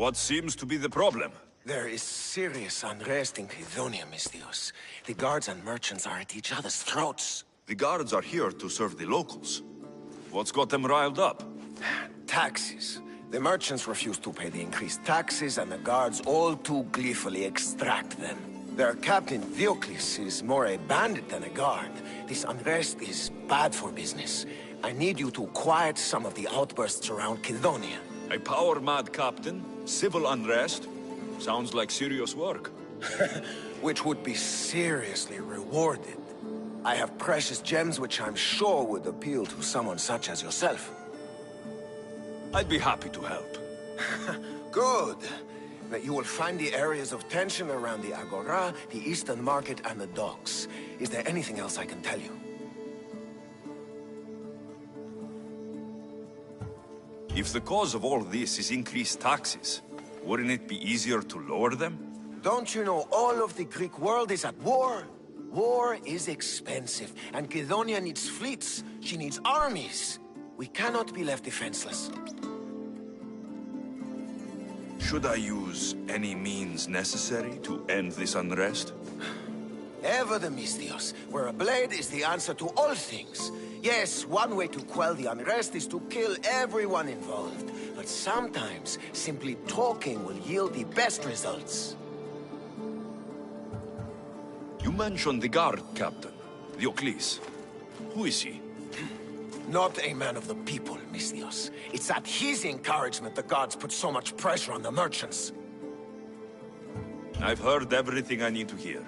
What seems to be the problem? There is serious unrest in Kydonia, Misthios. The guards and merchants are at each other's throats. The guards are here to serve the locals. What's got them riled up? Taxes. The merchants refuse to pay the increased taxes, and the guards all too gleefully extract them. Their captain, Diocles, is more a bandit than a guard. This unrest is bad for business. I need you to quiet some of the outbursts around Kydonia. A power-mad captain? Civil unrest? Sounds like serious work. Which would be seriously rewarded. I have precious gems which I'm sure would appeal to someone such as yourself. I'd be happy to help. Good. That you will find the areas of tension around the Agora, the Eastern Market, and the docks. Is there anything else I can tell you? If the cause of all this is increased taxes, wouldn't it be easier to lower them? Don't you know all of the Greek world is at war? War is expensive, and Kydonia needs fleets. She needs armies. We cannot be left defenseless. Should I use any means necessary to end this unrest? Ever the Misthios, where a blade is the answer to all things. Yes, one way to quell the unrest is to kill everyone involved. But sometimes, simply talking will yield the best results. You mentioned the guard captain, Diocles. Who is he? Not a man of the people, Misthios. It's at his encouragement the guards put so much pressure on the merchants. I've heard everything I need to hear.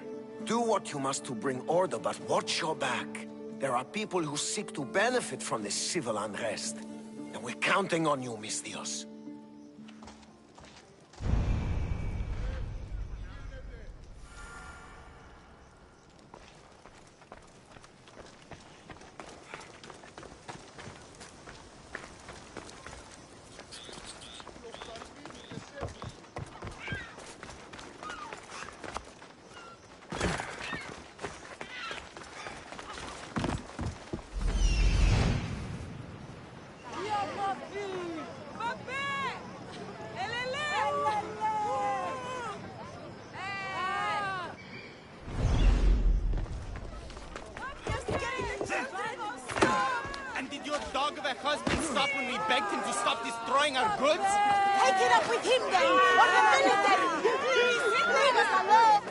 Do what you must to bring order, but watch your back. There are people who seek to benefit from this civil unrest. And we're counting on you, Misthios. Husband stopped when we begged him to stop destroying our goods? Take it up with him then, or the military! Please, leave us alone!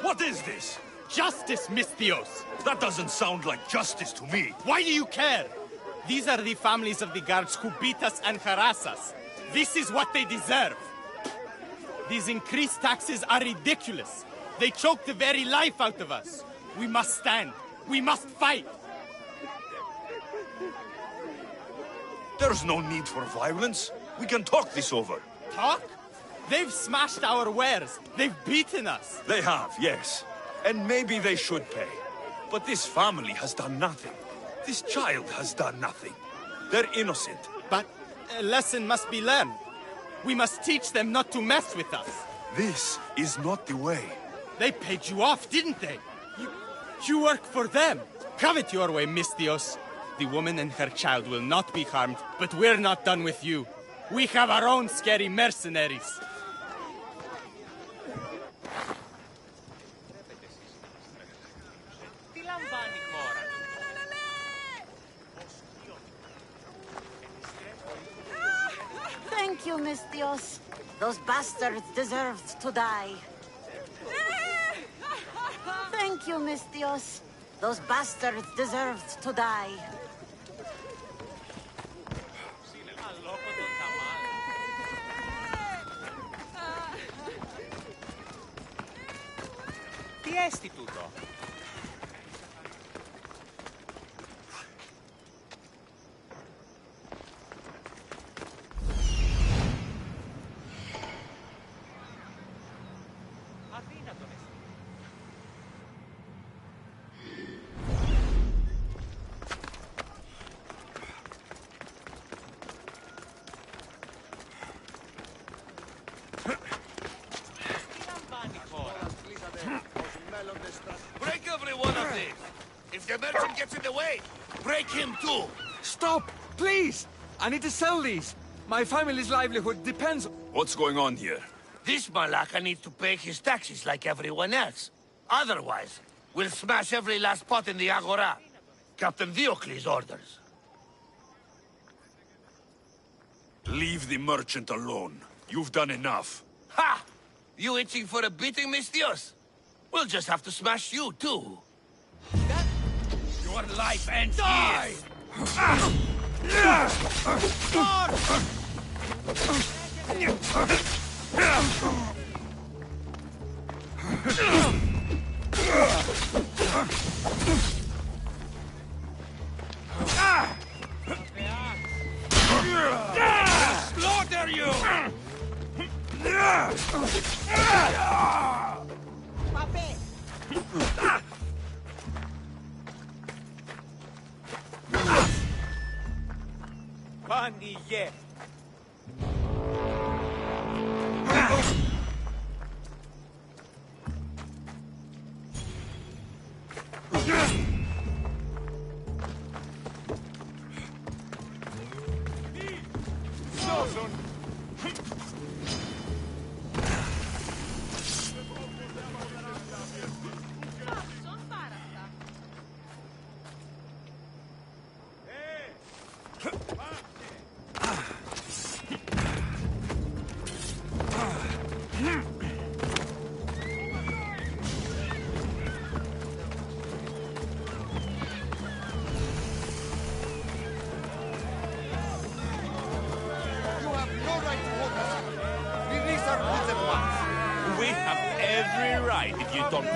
What is this? Justice, Misthios! That doesn't sound like justice to me. Why do you care? These are the families of the guards who beat us and harass us. This is what they deserve. These increased taxes are ridiculous. They choke the very life out of us. We must stand. We must fight. There's no need for violence. We can talk this over. Talk? They've smashed our wares. They've beaten us. They have, yes. And maybe they should pay. But this family has done nothing. This child has done nothing. They're innocent. But a lesson must be learned. We must teach them not to mess with us. This is not the way. They paid you off, didn't they? You work for them. Have it your way, Misthios. The woman and her child will not be harmed, but we're not done with you. We have our own scary mercenaries. Thank you, Misthios. Those bastards deserved to die. Thank you, Misthios. Those bastards deserved to die. Τι έστι τούτο? Break every one of these. If the merchant gets in the way, break him too. Stop! Please! I need to sell these. My family's livelihood depends... What's going on here? This Malaka needs to pay his taxes like everyone else. Otherwise, we'll smash every last pot in the Agora. Captain Diocles' orders. Leave the merchant alone. You've done enough. Ha! You itching for a beating, Mistios? We'll just have to smash you, too. Your life ends here! Slaughter you! Pani je! We have every right if you don't...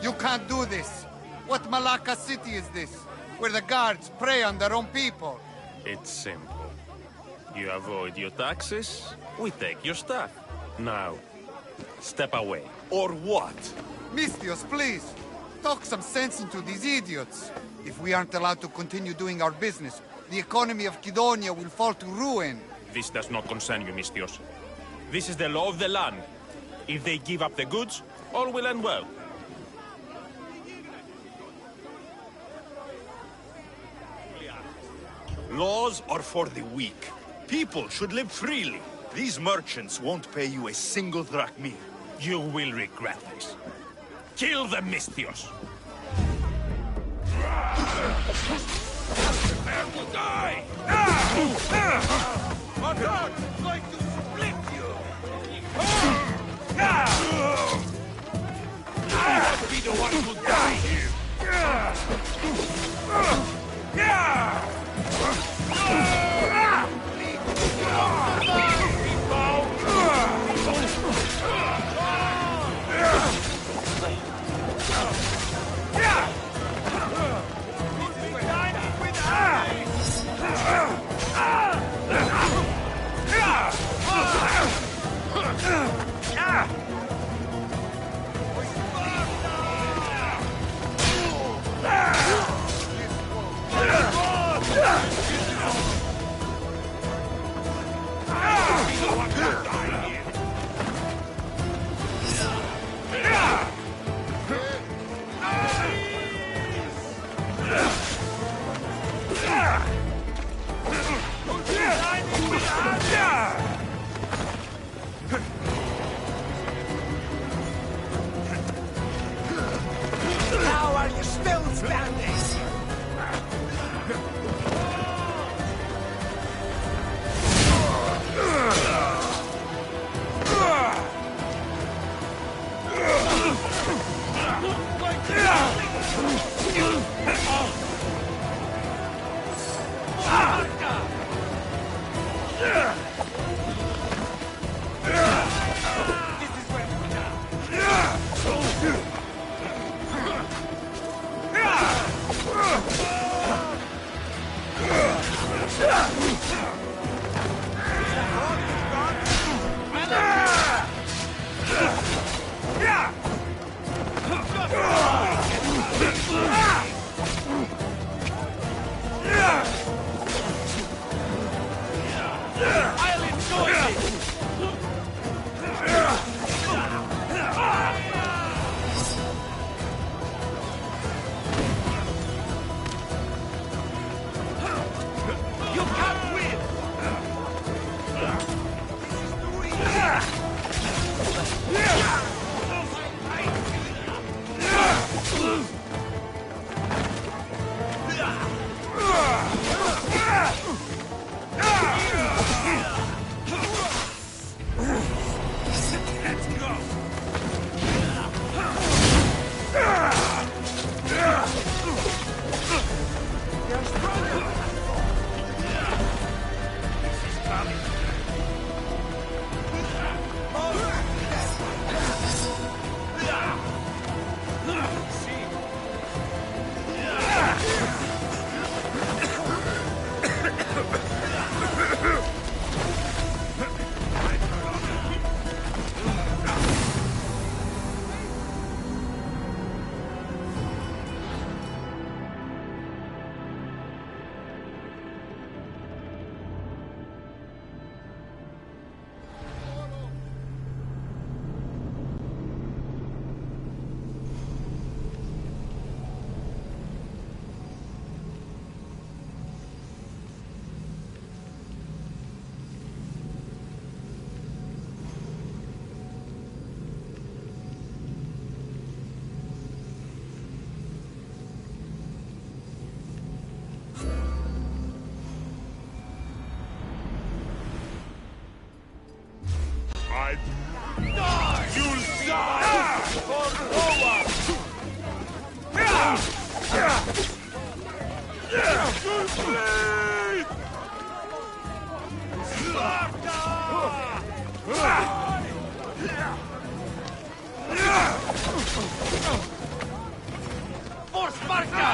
You can't do this. What Malacca city is this? Where the guards prey on their own people. It's simple. You avoid your taxes, we take your stuff. Now, step away. Or what? Mistios, please. Talk some sense into these idiots. If we aren't allowed to continue doing our business, the economy of Kidonia will fall to ruin. This does not concern you, Mistios. This is the law of the land. If they give up the goods, all will end well. Laws are for the weak. People should live freely. These merchants won't pay you a single drachma. You will regret this. Kill the Mistios! Prepare to die! My God! I'm going to split you! I must be the one who die here! How are you still standing? For Sparta!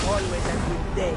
Always a good day.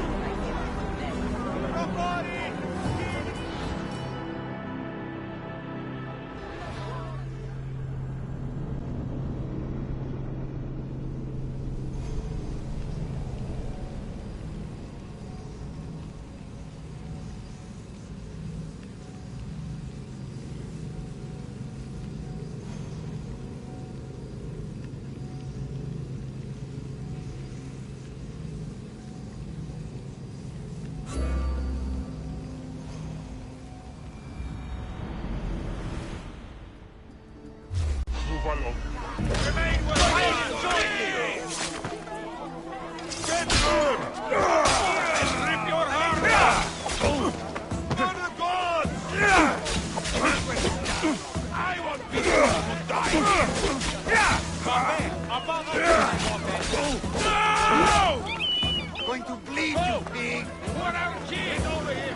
Going to bleed, you pig! What our kids over here!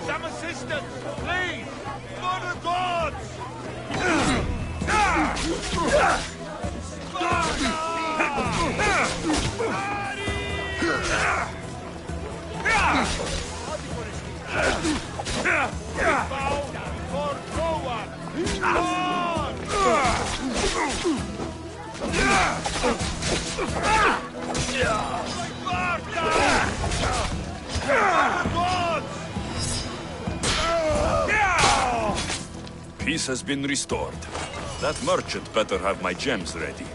Some assistance, please! For the gods! For Troa! Peace has been restored. That merchant better have my gems ready.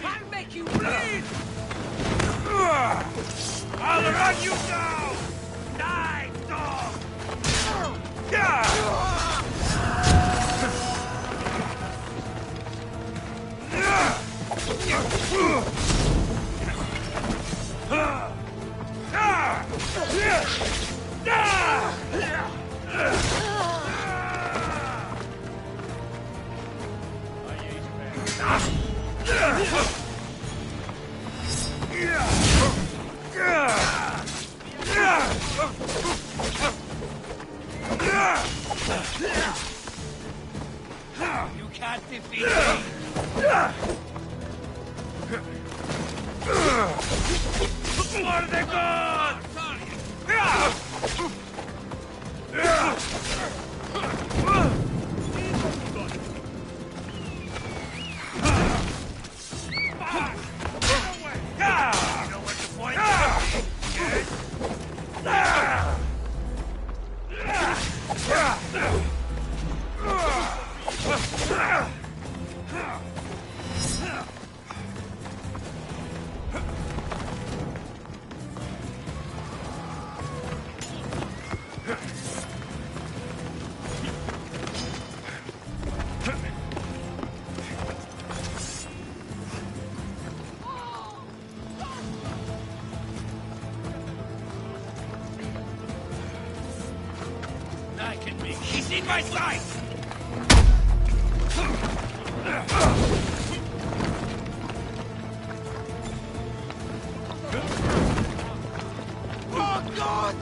I'll make you bleed! I'll run you down! Die, dog! You can't defeat me! For the gods! He's in my sight! Oh, God!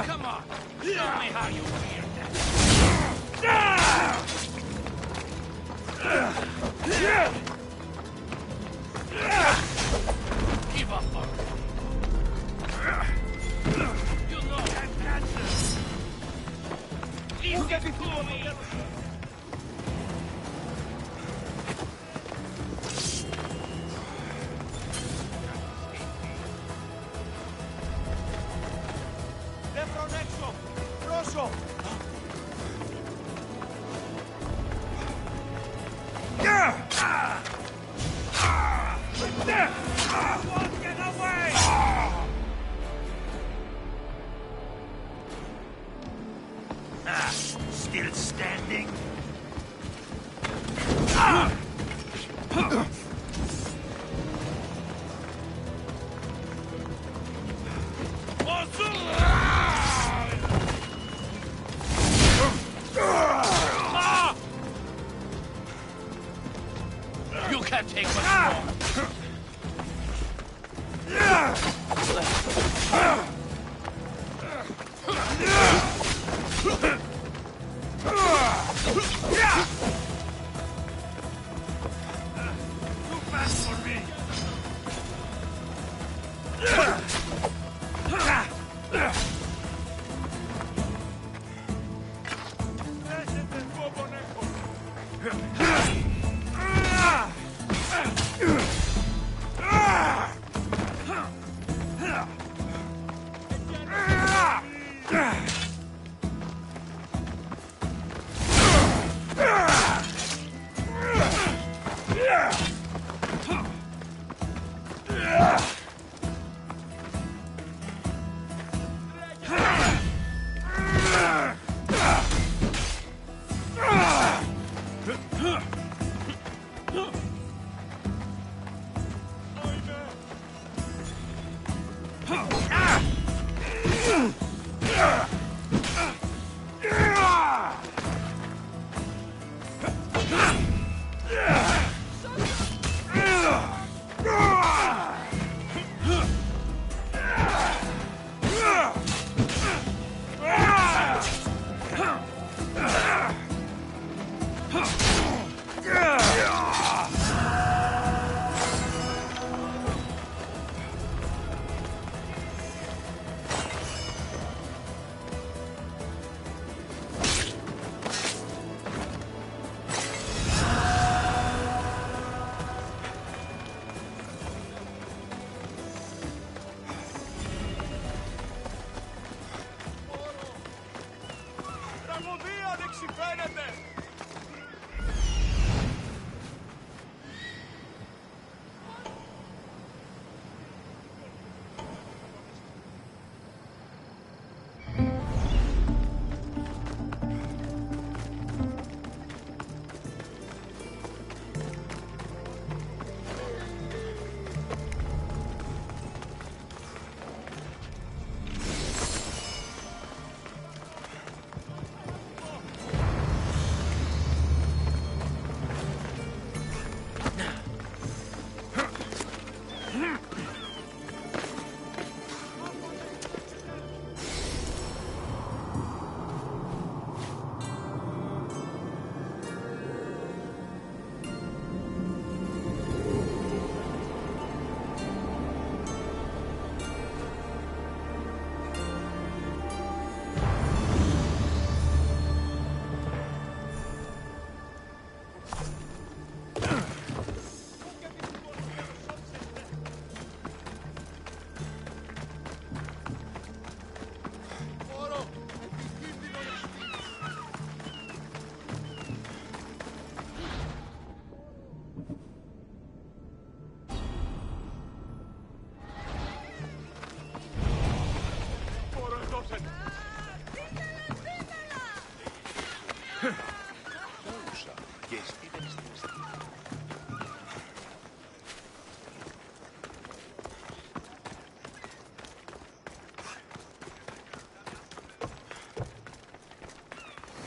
Come on, show me how you wield that. Give up on me. You know that answer. You get before me. Still standing? You can't take much more. Too fast for me.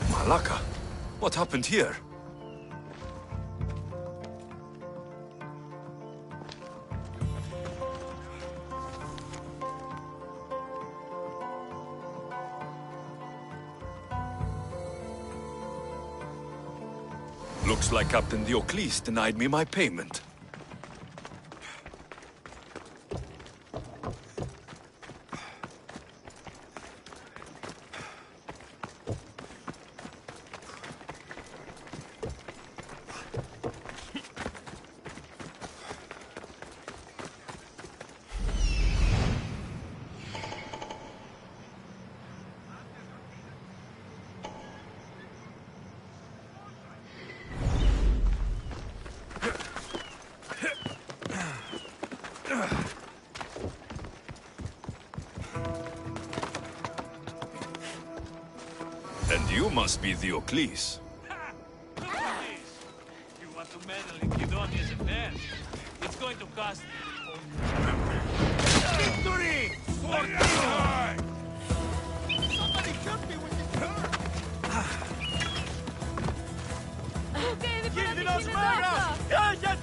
Malaka, what happened here? Looks like Captain Diocles denied me my payment. And you must be Diocles. You want to meddle in Kidonia's affairs? It's going to cost victory! For Kidon! Somebody help me with this bird! Give us murder! Yeah, yeah,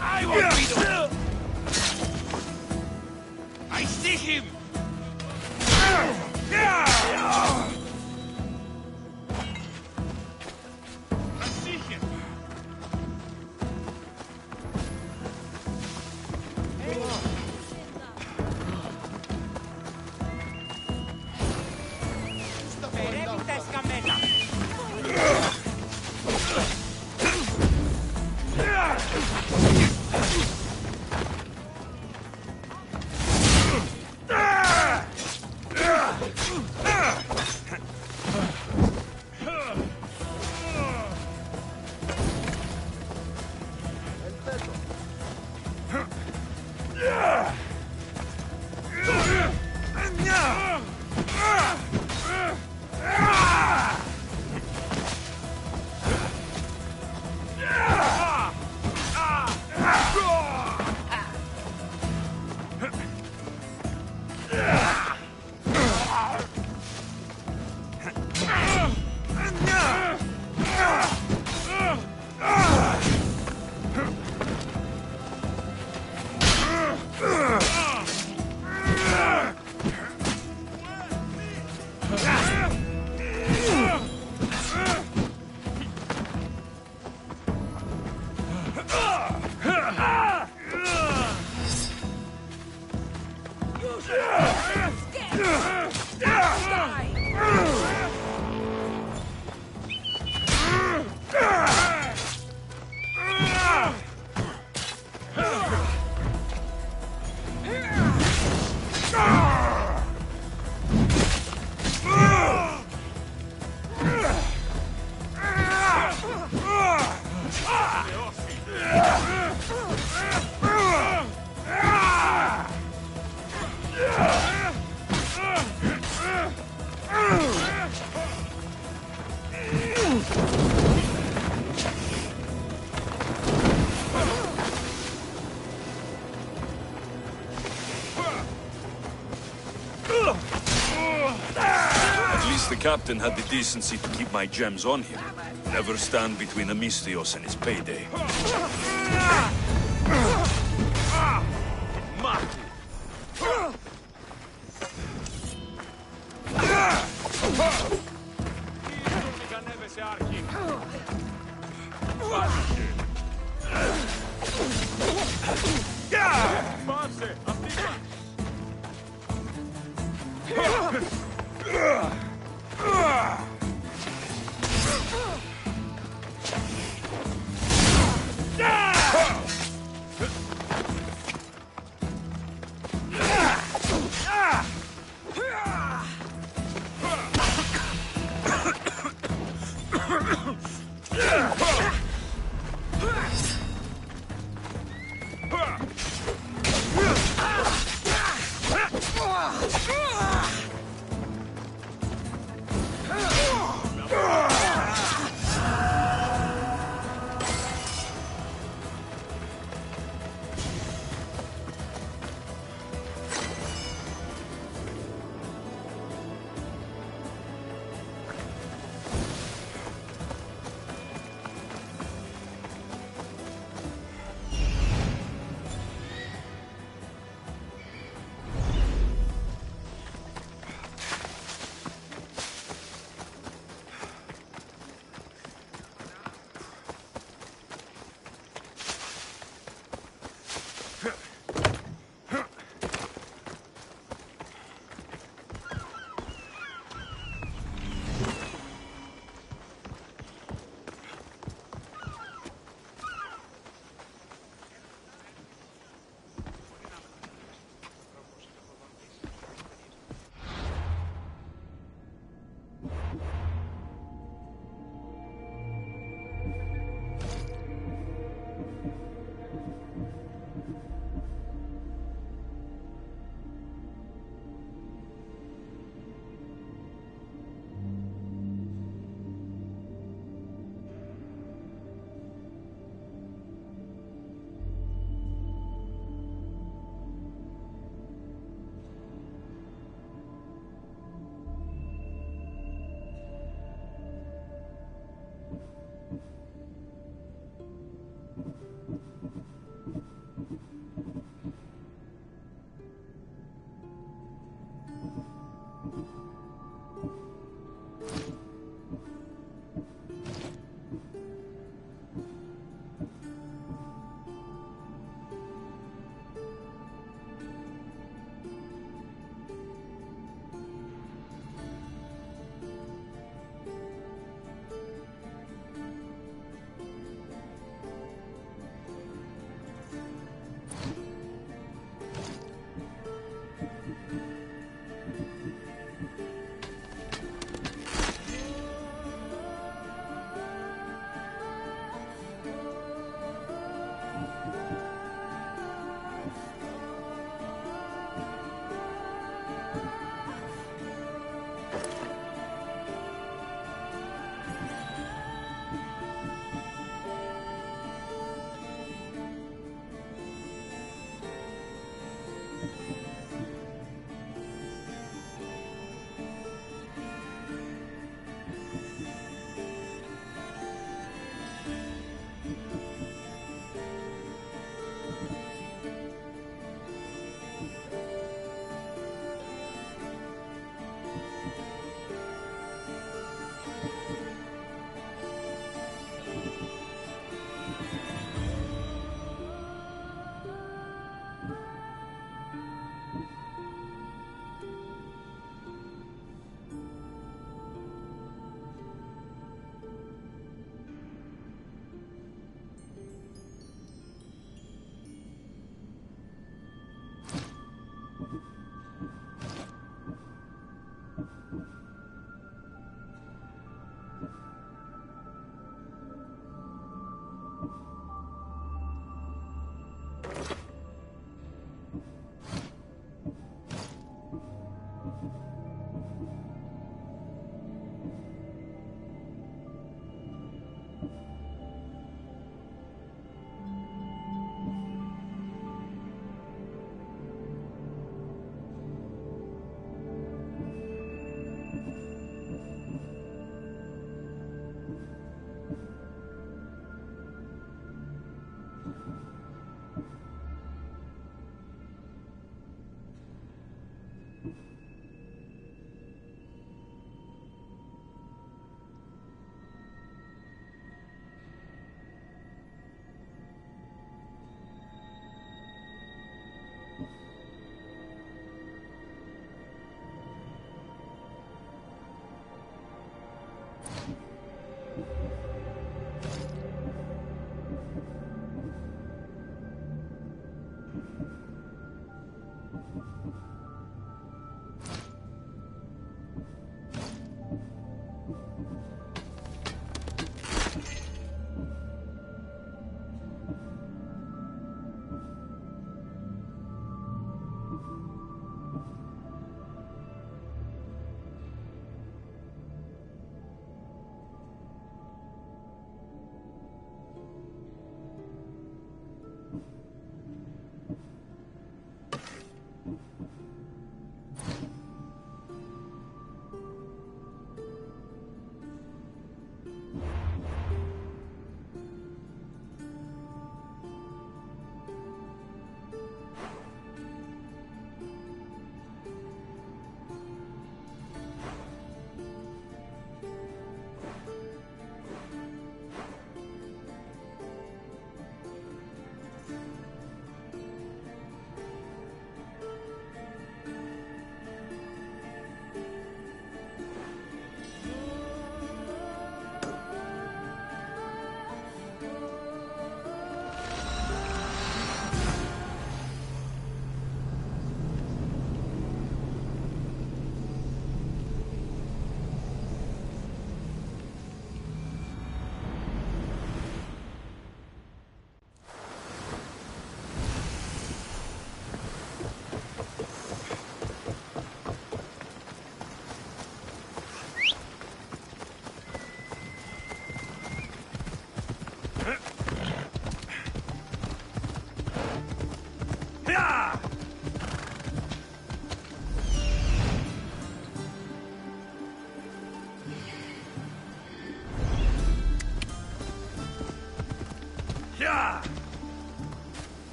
I won't be the... I see him! I see him! The captain had the decency to keep my gems on him. Never stand between Amistios and his payday. Mine!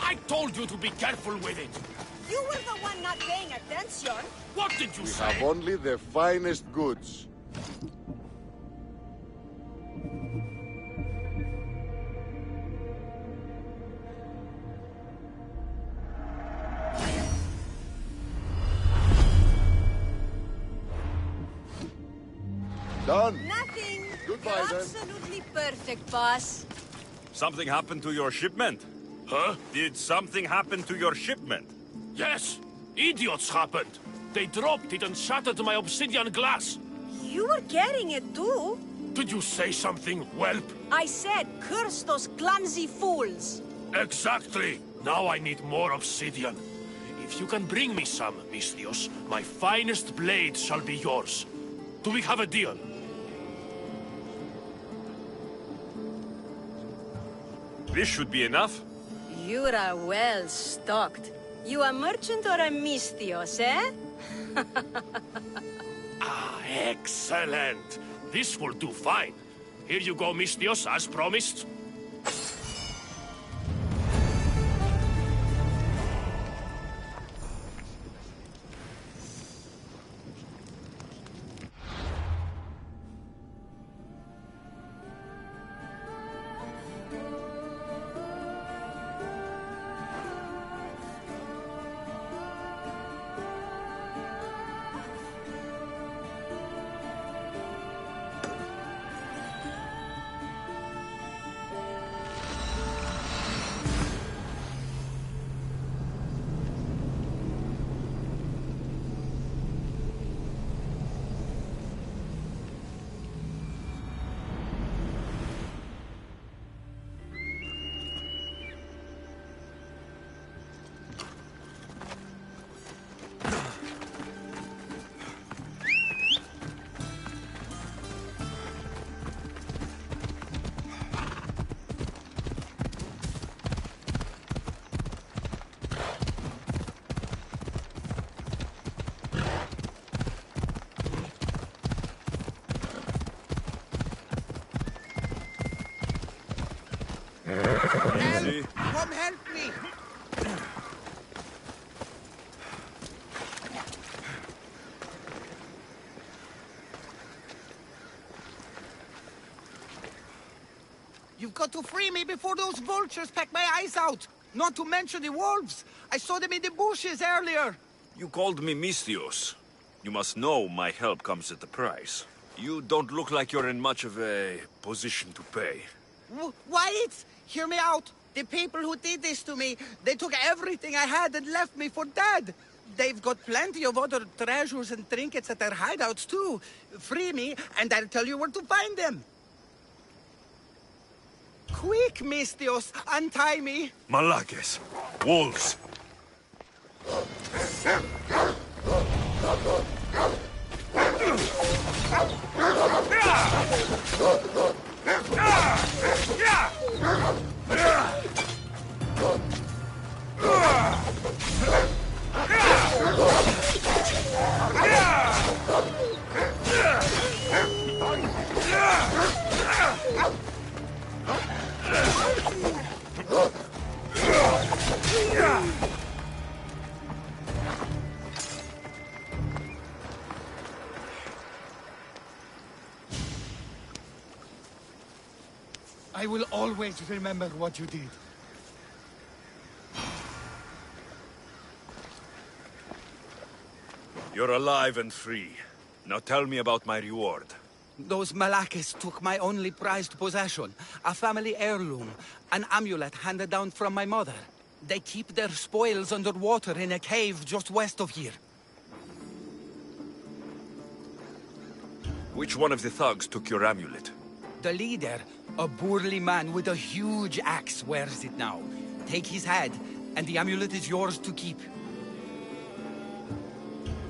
I told you to be careful with it. You were the one not paying attention. What did you We say? have only the finest goods. Done. Nothing. Goodbye, You're then. absolutely perfect, boss. Something happened to your shipment? Huh? Did something happen to your shipment? Yes. Idiots happened. They dropped it and shattered my obsidian glass. You were carrying it too. Did you say something, whelp? I said, curse those clumsy fools. Exactly. Now I need more obsidian. If you can bring me some, Misthios, my finest blade shall be yours. Do we have a deal? This should be enough. You are well stocked. You a merchant or a Misthios, eh? Ah, excellent. This will do fine. Here you go, Misthios, as promised. Easy. Come help me! You've got to free me before those vultures peck my eyes out! Not to mention the wolves! I saw them in the bushes earlier! You called me Misthios. You must know my help comes at a price. You don't look like you're in much of a position to pay. Wyatt! Hear me out! The people who did this to me, they took everything I had and left me for dead! They've got plenty of other treasures and trinkets at their hideouts too. Free me, and I'll tell you where to find them! Quick, Misthios! Untie me! Malakes. Wolves. I will always remember what you did. You're alive and free. Now tell me about my reward. Those Malakes took my only prized possession, a family heirloom, an amulet handed down from my mother. They keep their spoils underwater in a cave just west of here. Which one of the thugs took your amulet? The leader, a burly man with a huge axe, wears it now. Take his head, and the amulet is yours to keep.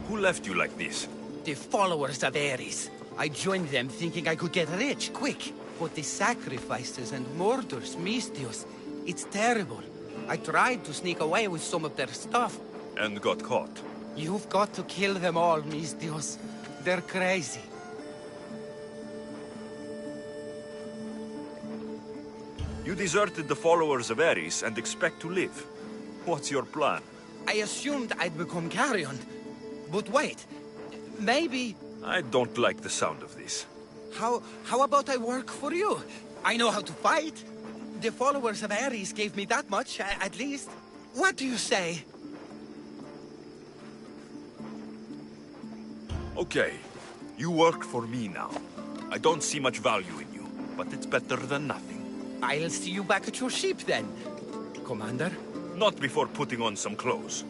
Who left you like this? The followers of Ares. I joined them thinking I could get rich, quick. But the sacrifices and murders, Misthios, it's terrible. I tried to sneak away with some of their stuff. And got caught. You've got to kill them all, Misthios. They're crazy. You deserted the followers of Ares and expect to live. What's your plan? I assumed I'd become carrion. But wait, maybe... I don't like the sound of this. How about I work for you? I know how to fight. The followers of Ares gave me that much, at least. What do you say? Okay, you work for me now. I don't see much value in you, but it's better than nothing. I'll see you back at your ship then, Commander. Not before putting on some clothes.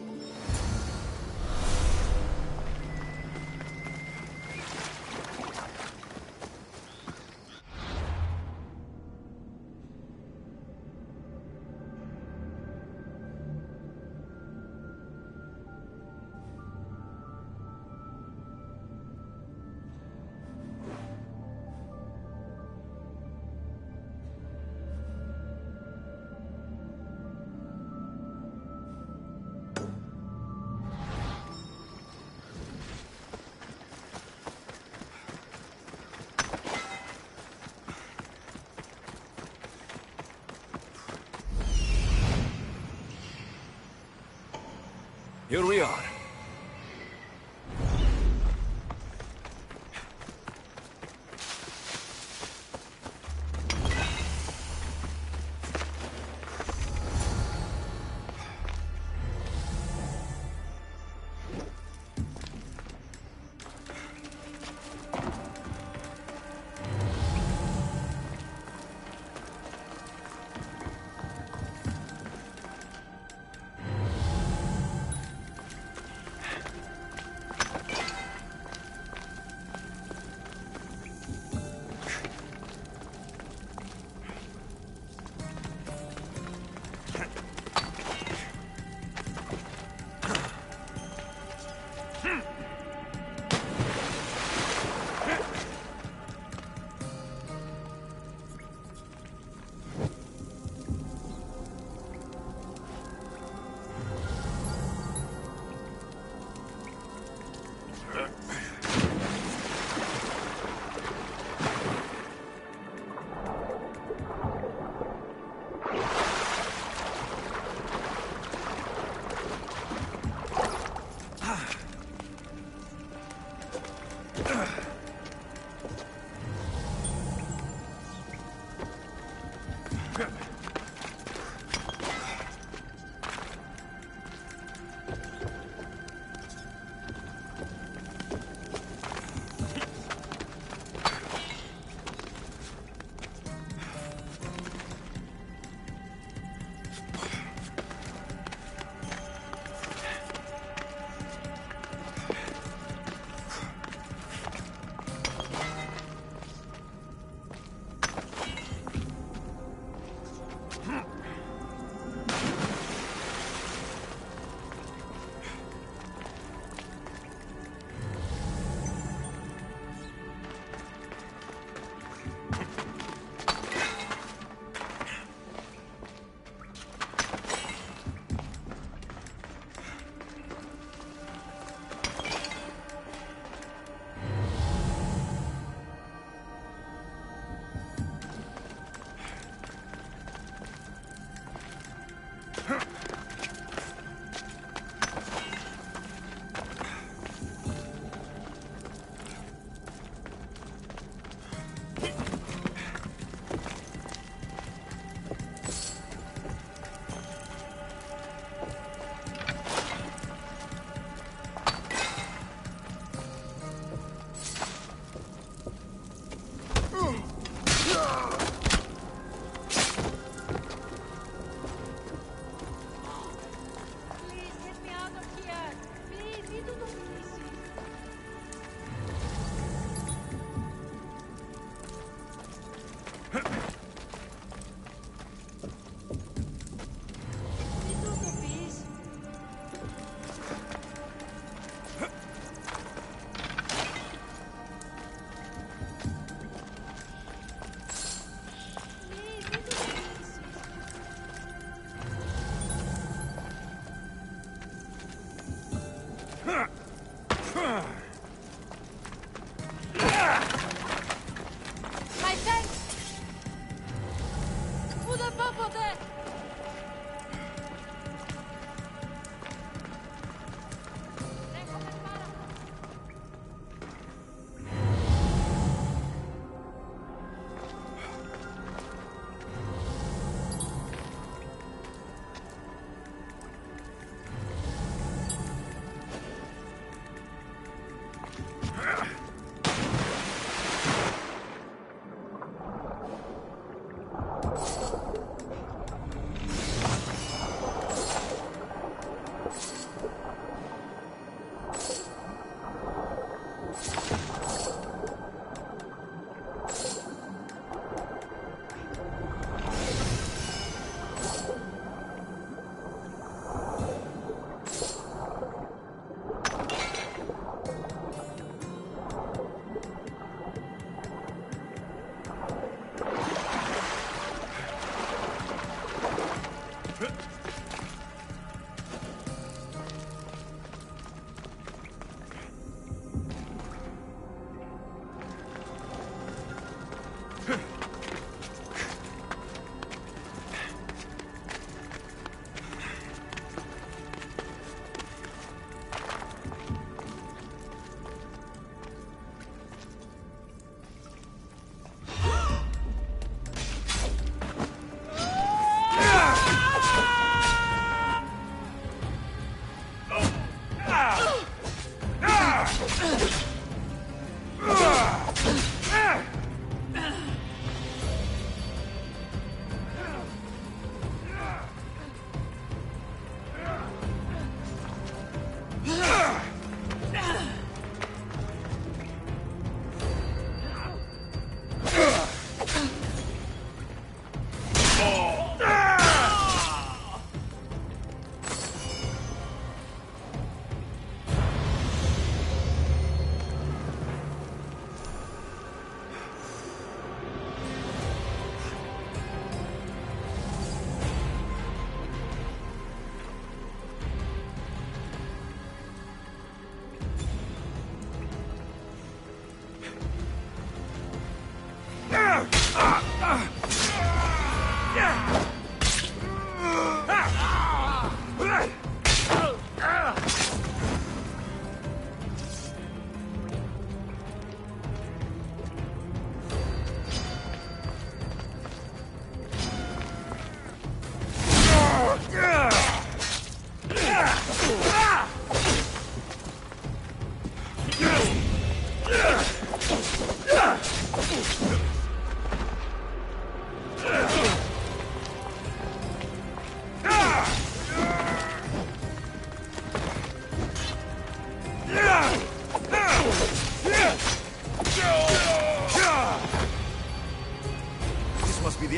Here we are.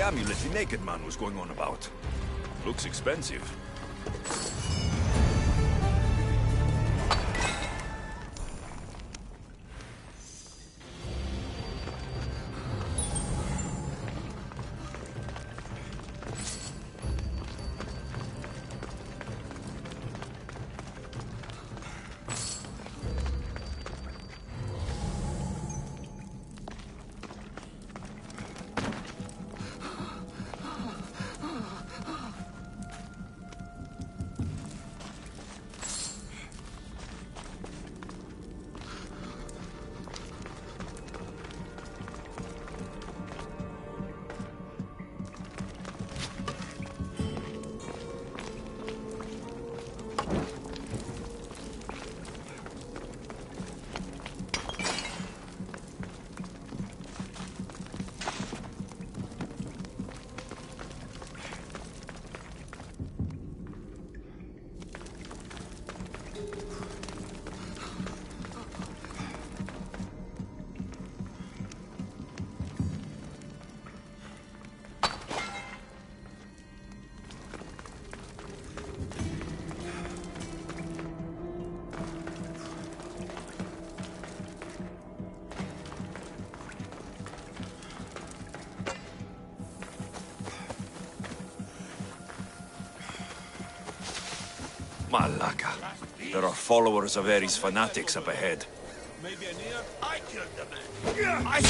amulet the naked man was going on about. Looks expensive. Malaka. There are followers of Ares fanatics up ahead. Maybe I killed the man. I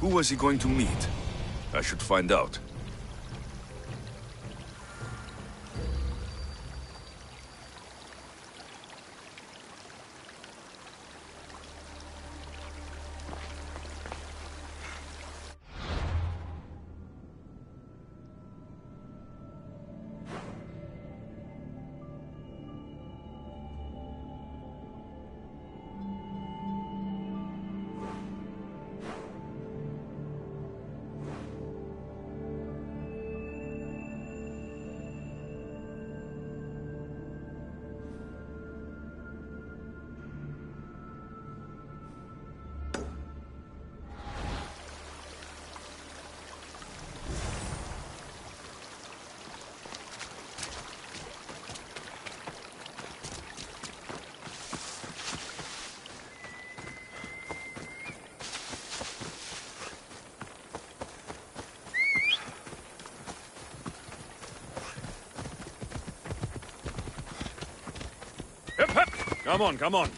Who was he going to meet? I should find out. Hip, hip. Come on, come on.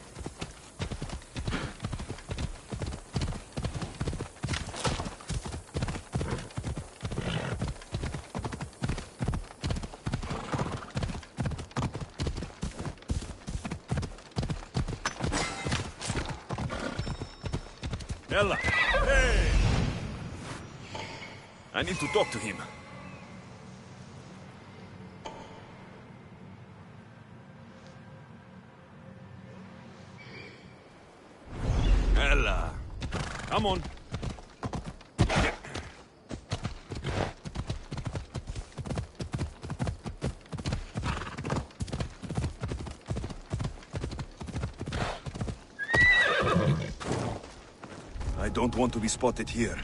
Ella! Hey! I need to talk to him. Ella! Come on. don't want to be spotted here.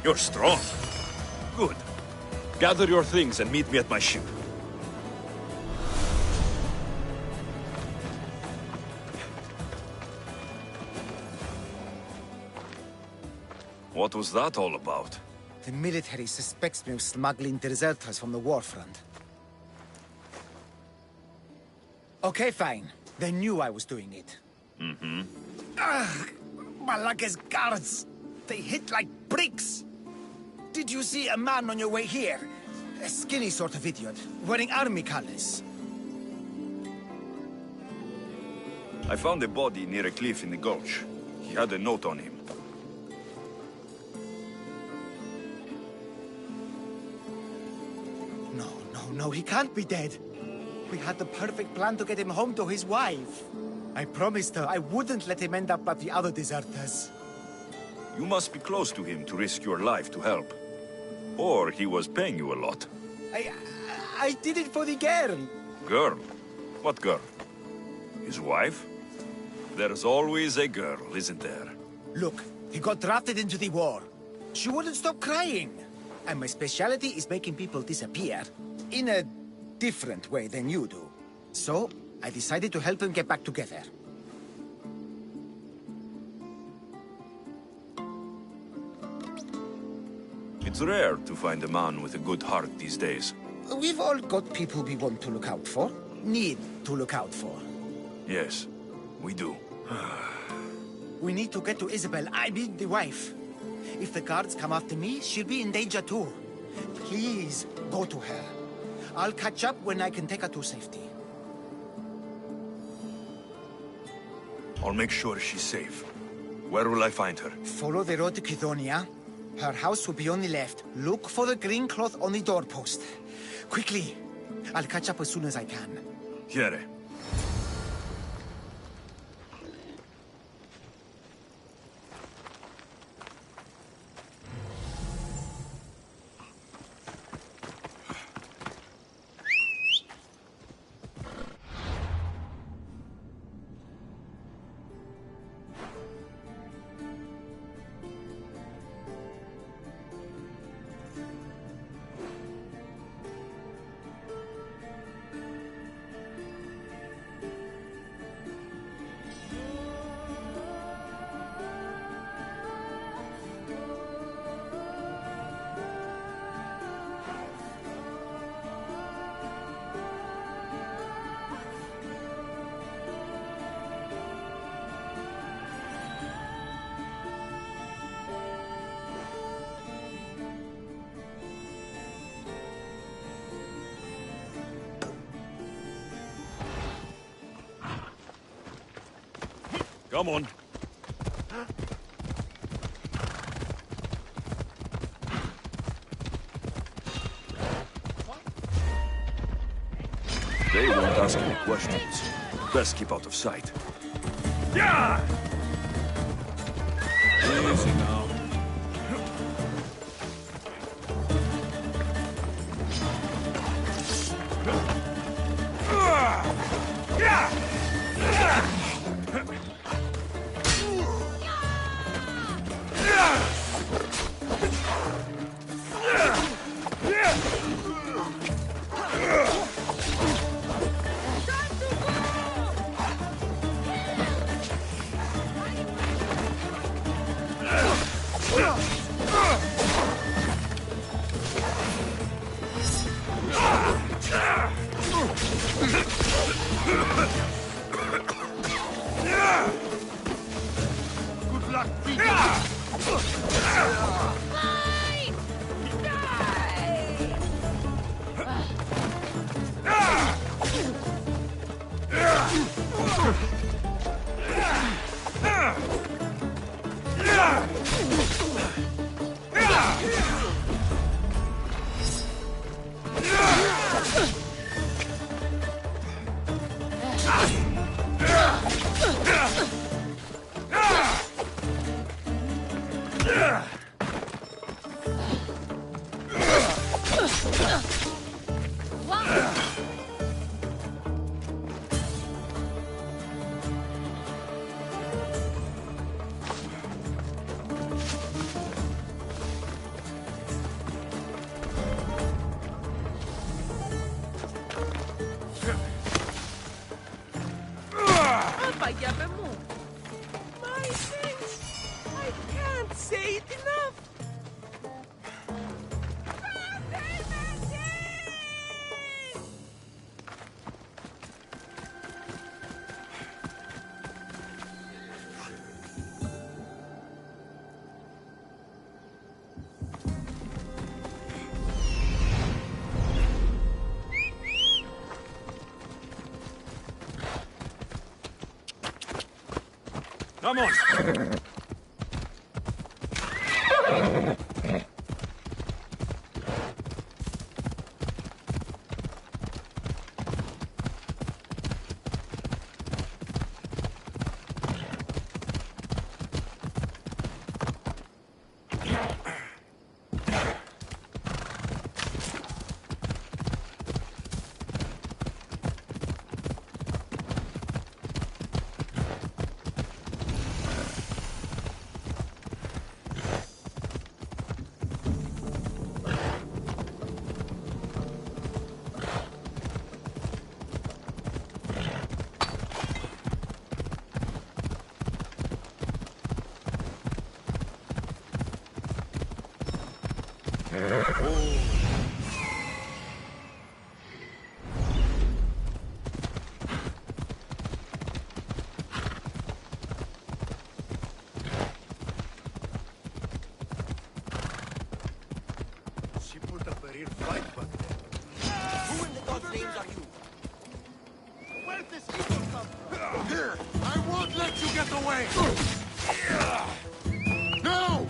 You're strong. Good. Gather your things and meet me at my ship. What was that all about? The military suspects me of smuggling deserters from the war front. Okay, fine. They knew I was doing it. Mm-hmm. Ugh! Malaka's guards! They hit like bricks! Did you see a man on your way here? A skinny sort of idiot, wearing army colors. I found a body near a cliff in the gulch. He had a note on him. No, he can't be dead. We had the perfect plan to get him home to his wife. I promised her I wouldn't let him end up like the other deserters. You must be close to him to risk your life to help. Or he was paying you a lot. I did it for the girl. Girl? What girl? His wife? There's always a girl, isn't there? Look, he got drafted into the war. She wouldn't stop crying. And my specialty is making people disappear. In a different way than you do. So, I decided to help them get back together. It's rare to find a man with a good heart these days. We've all got people we want to look out for. Need to look out for. Yes, we do. We need to get to Isabel, I mean the wife. If the guards come after me, she'll be in danger too. Please, go to her. I'll catch up when I can take her to safety. I'll make sure she's safe. Where will I find her? Follow the road to Kidonia. Her house will be on the left. Look for the green cloth on the doorpost. Quickly! I'll catch up as soon as I can. Here. Come on. They won't ask any questions. Best keep out of sight. Yeah! Easy now. Good luck, Peter. Apáyame mo. My sins. I can't say it enough. Come on! She put up a real fight back there. Who in the God's names are you? Where's this people come? Here! I won't let you get away! No!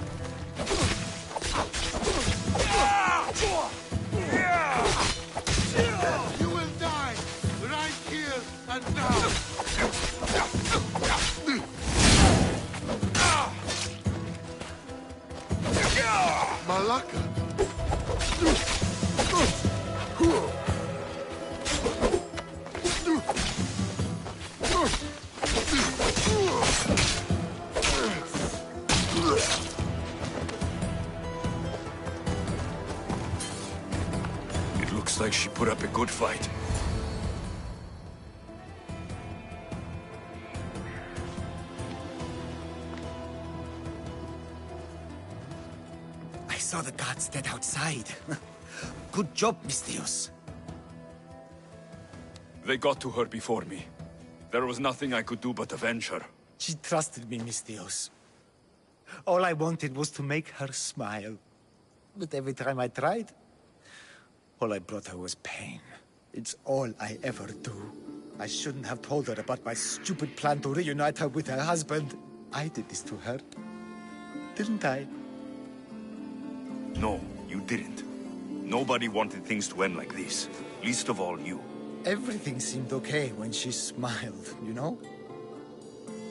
You will die right here and now! Malaka! It looks like she put up a good fight. I saw the guards dead outside. Good job, Mistios. They got to her before me. There was nothing I could do but avenge her. She trusted me, Mistios. All I wanted was to make her smile. But every time I tried, all I brought her was pain. It's all I ever do. I shouldn't have told her about my stupid plan to reunite her with her husband. I did this to her. Didn't I? No, you didn't. Nobody wanted things to end like this. Least of all you. Everything seemed okay when she smiled, you know?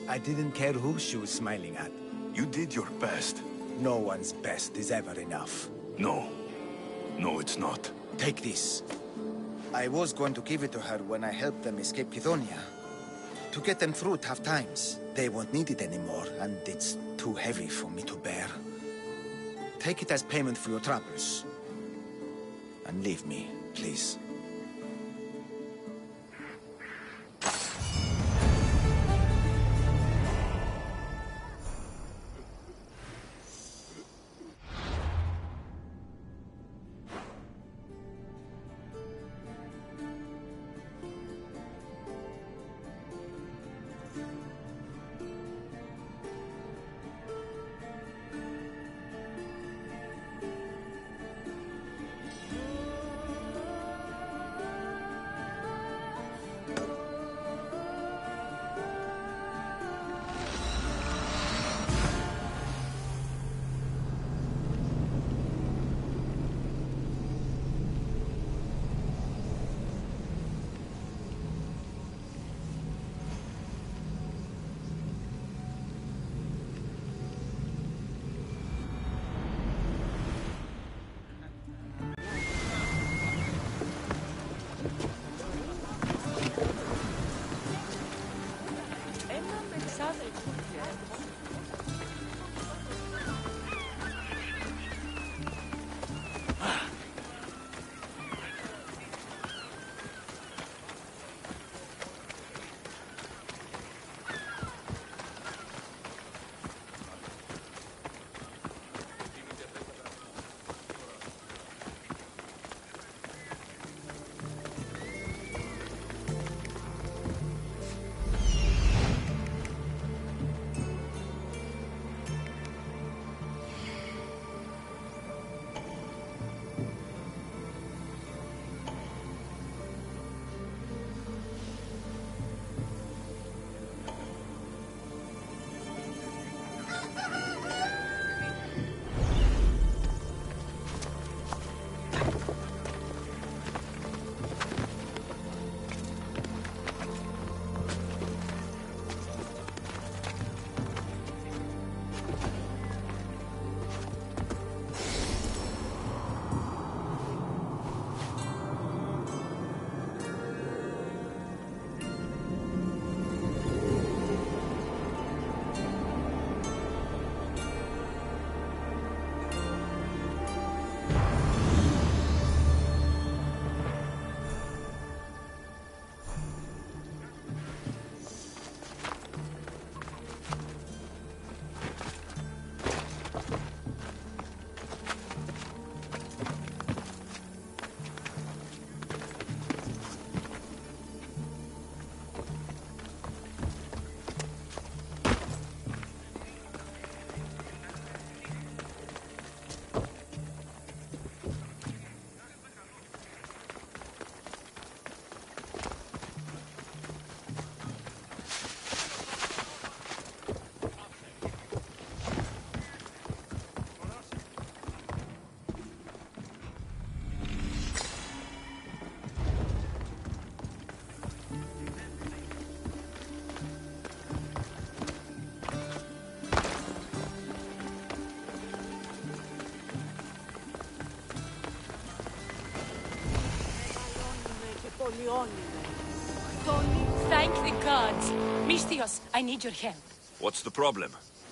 I didn't care who she was smiling at. You did your best. No one's best is ever enough. No. No, it's not. Take this. I was going to give it to her when I helped them escape Kithonia. To get them through tough times. They won't need it anymore, and it's too heavy for me to bear. Take it as payment for your troubles. And leave me, please. Thank the gods. Misthios, I need your help. What's the problem?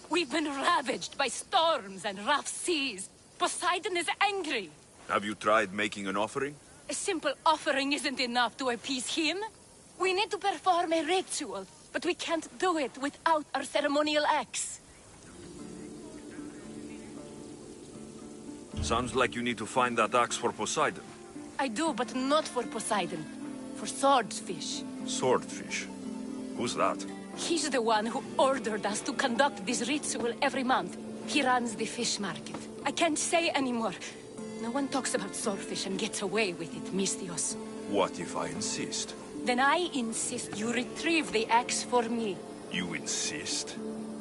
We've been ravaged by storms and rough seas. Poseidon is angry. Have you tried making an offering? A simple offering isn't enough to appease him. We need to perform a ritual, but we can't do it without our ceremonial axe. Sounds like you need to find that axe for Poseidon. I do, but not for Poseidon. For Swordfish. Swordfish? Who's that? He's the one who ordered us to conduct this ritual every month. He runs the fish market. I can't say anymore. No one talks about swordfish and gets away with it, Misthios. What if I insist? Then I insist you retrieve the axe for me. You insist?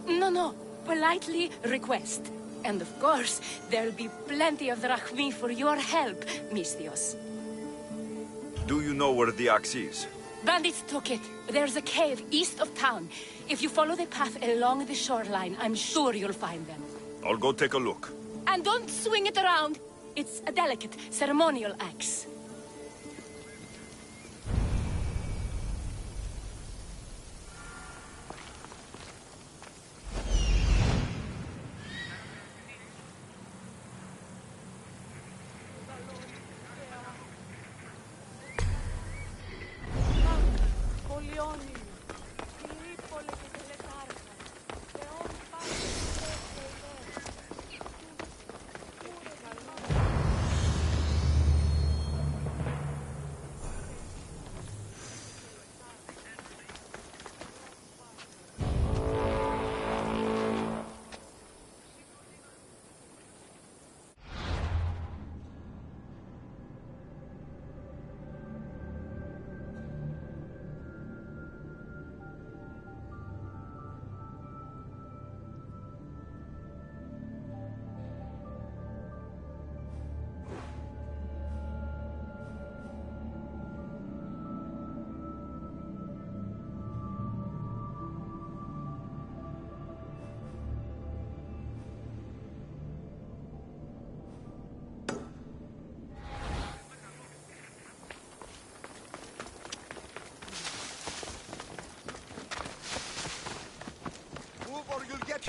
No. Politely request. And of course, there'll be plenty of drachmi for your help, Misthios. Do you know where the axe is? Bandits took it. There's a cave east of town. If you follow the path along the shoreline, I'm sure you'll find them. I'll go take a look. And don't swing it around. It's a delicate, ceremonial axe.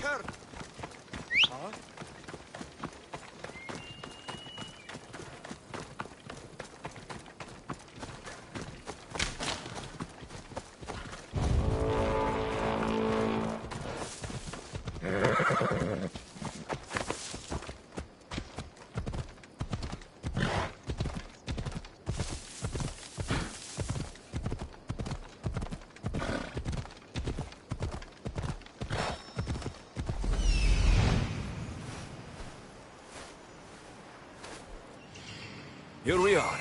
Hurt. Huh? Here we are.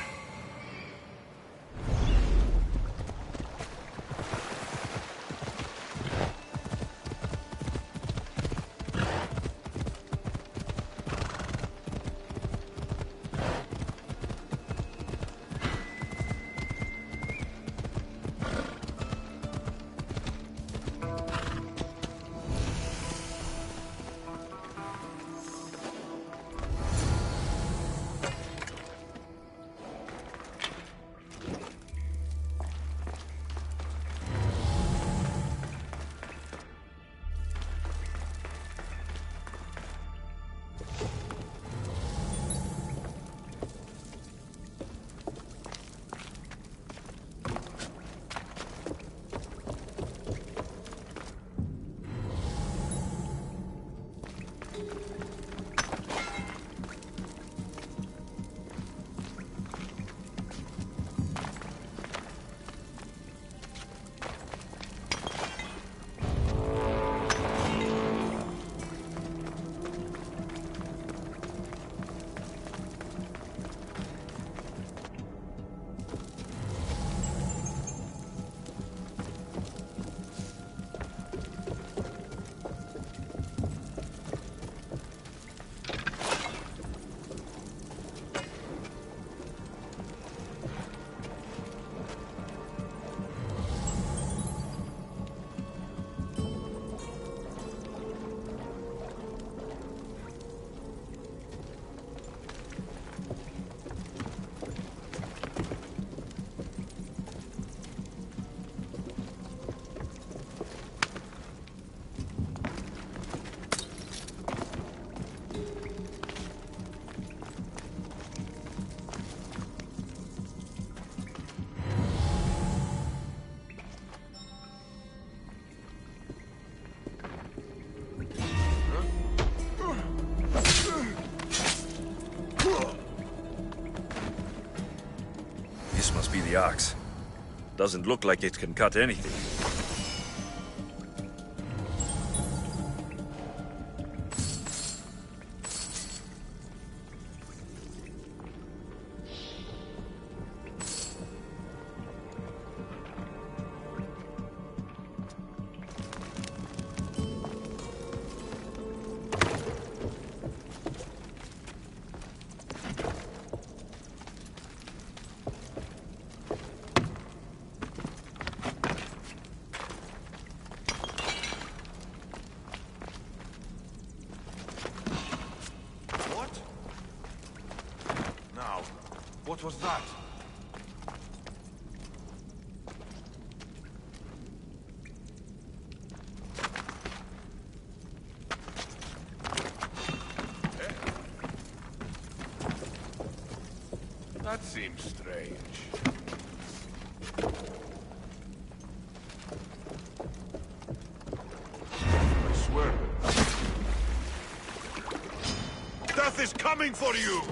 The axe. Doesn't look like it can cut anything. What was that? That seems strange. I swear. Death is coming for you!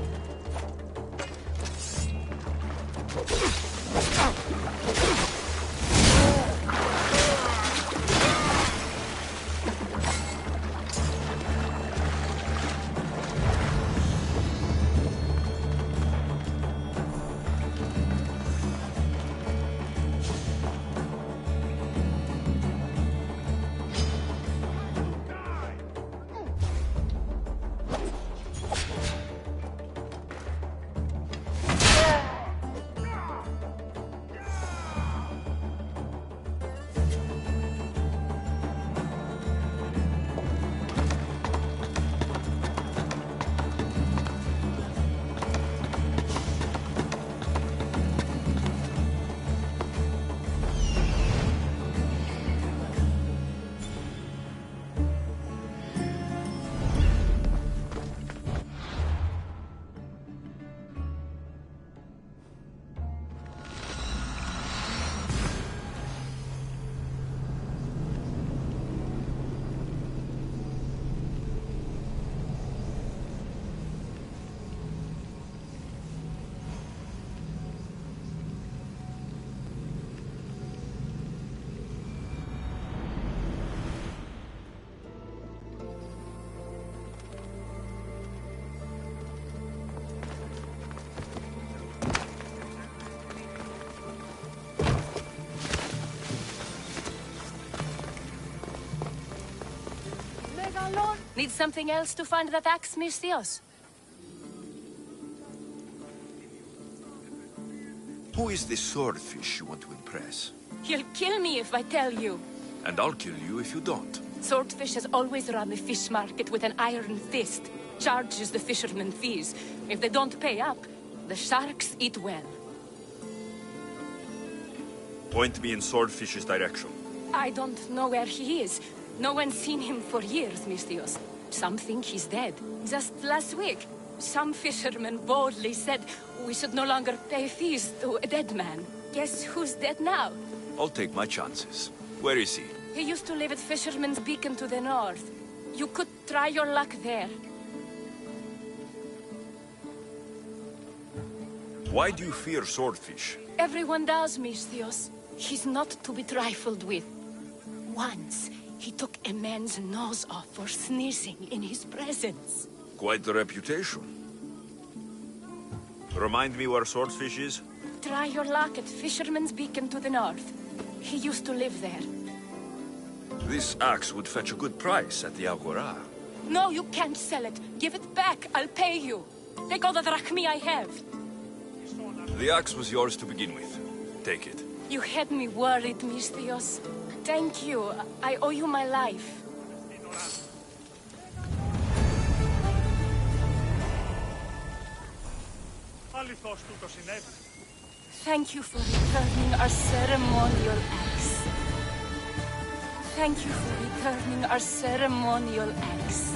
Need something else to find that axe, Misthios? Who is this swordfish you want to impress? He'll kill me if I tell you. And I'll kill you if you don't. Swordfish has always run the fish market with an iron fist. Charges the fishermen fees. If they don't pay up, the sharks eat well. Point me in Swordfish's direction. I don't know where he is. No one's seen him for years, Misthios. Some think he's dead. Just last week, some fishermen boldly said we should no longer pay fees to a dead man. Guess who's dead now? I'll take my chances. Where is he? He used to live at Fisherman's Beacon to the north. You could try your luck there. Why do you fear Swordfish? Everyone does, Misthios. He's not to be trifled with. Once, he took a man's nose off for sneezing in his presence. Quite the reputation. Remind me where Swordfish is? Try your luck at Fisherman's Beacon to the north. He used to live there. This axe would fetch a good price at the Agora. No, you can't sell it. Give it back. I'll pay you. Take all the drachmi I have. The axe was yours to begin with. Take it. You had me worried, Misthios. Thank you. I owe you my life. Thank you for returning our ceremonial axe. Thank you for returning our ceremonial axe.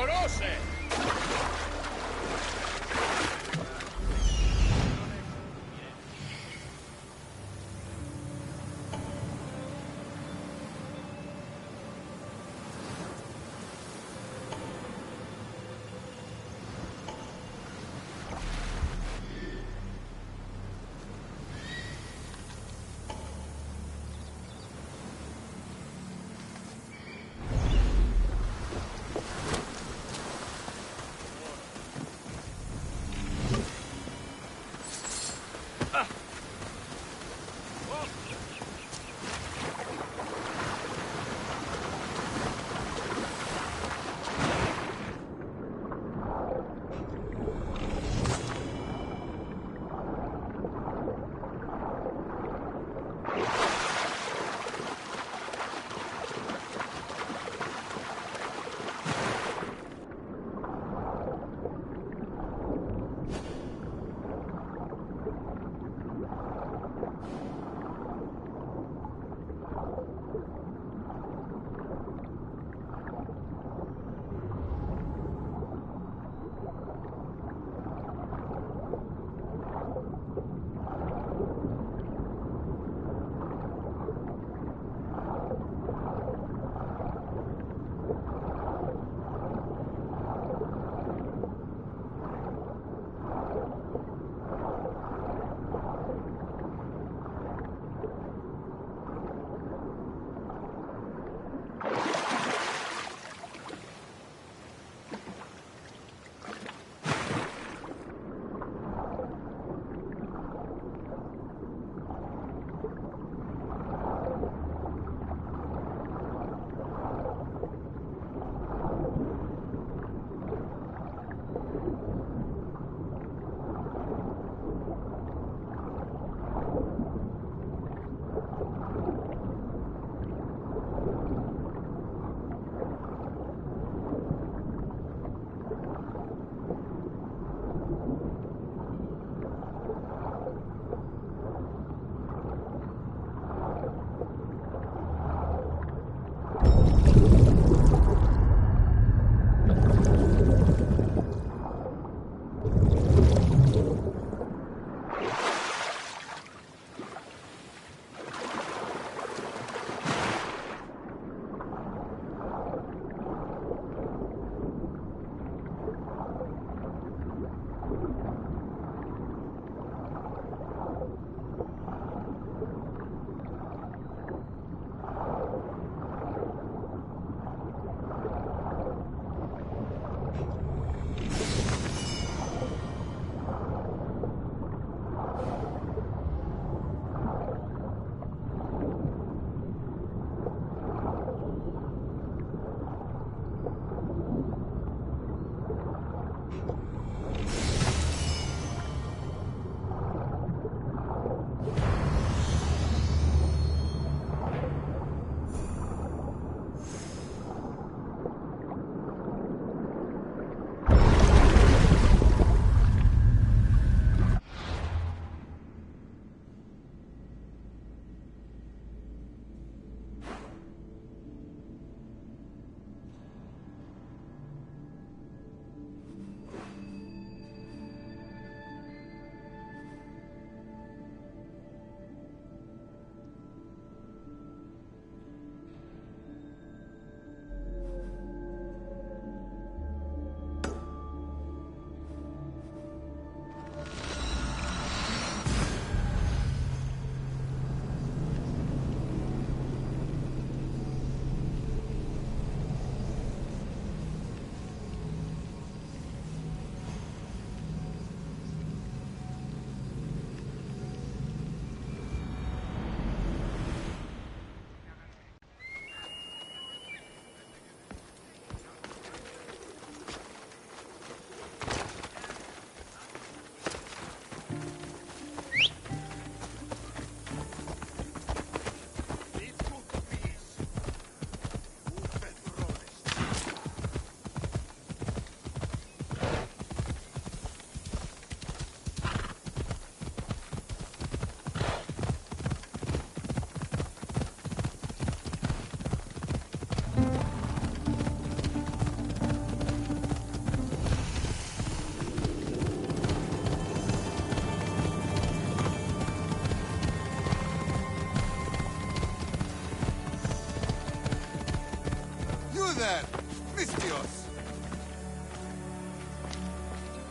Morose!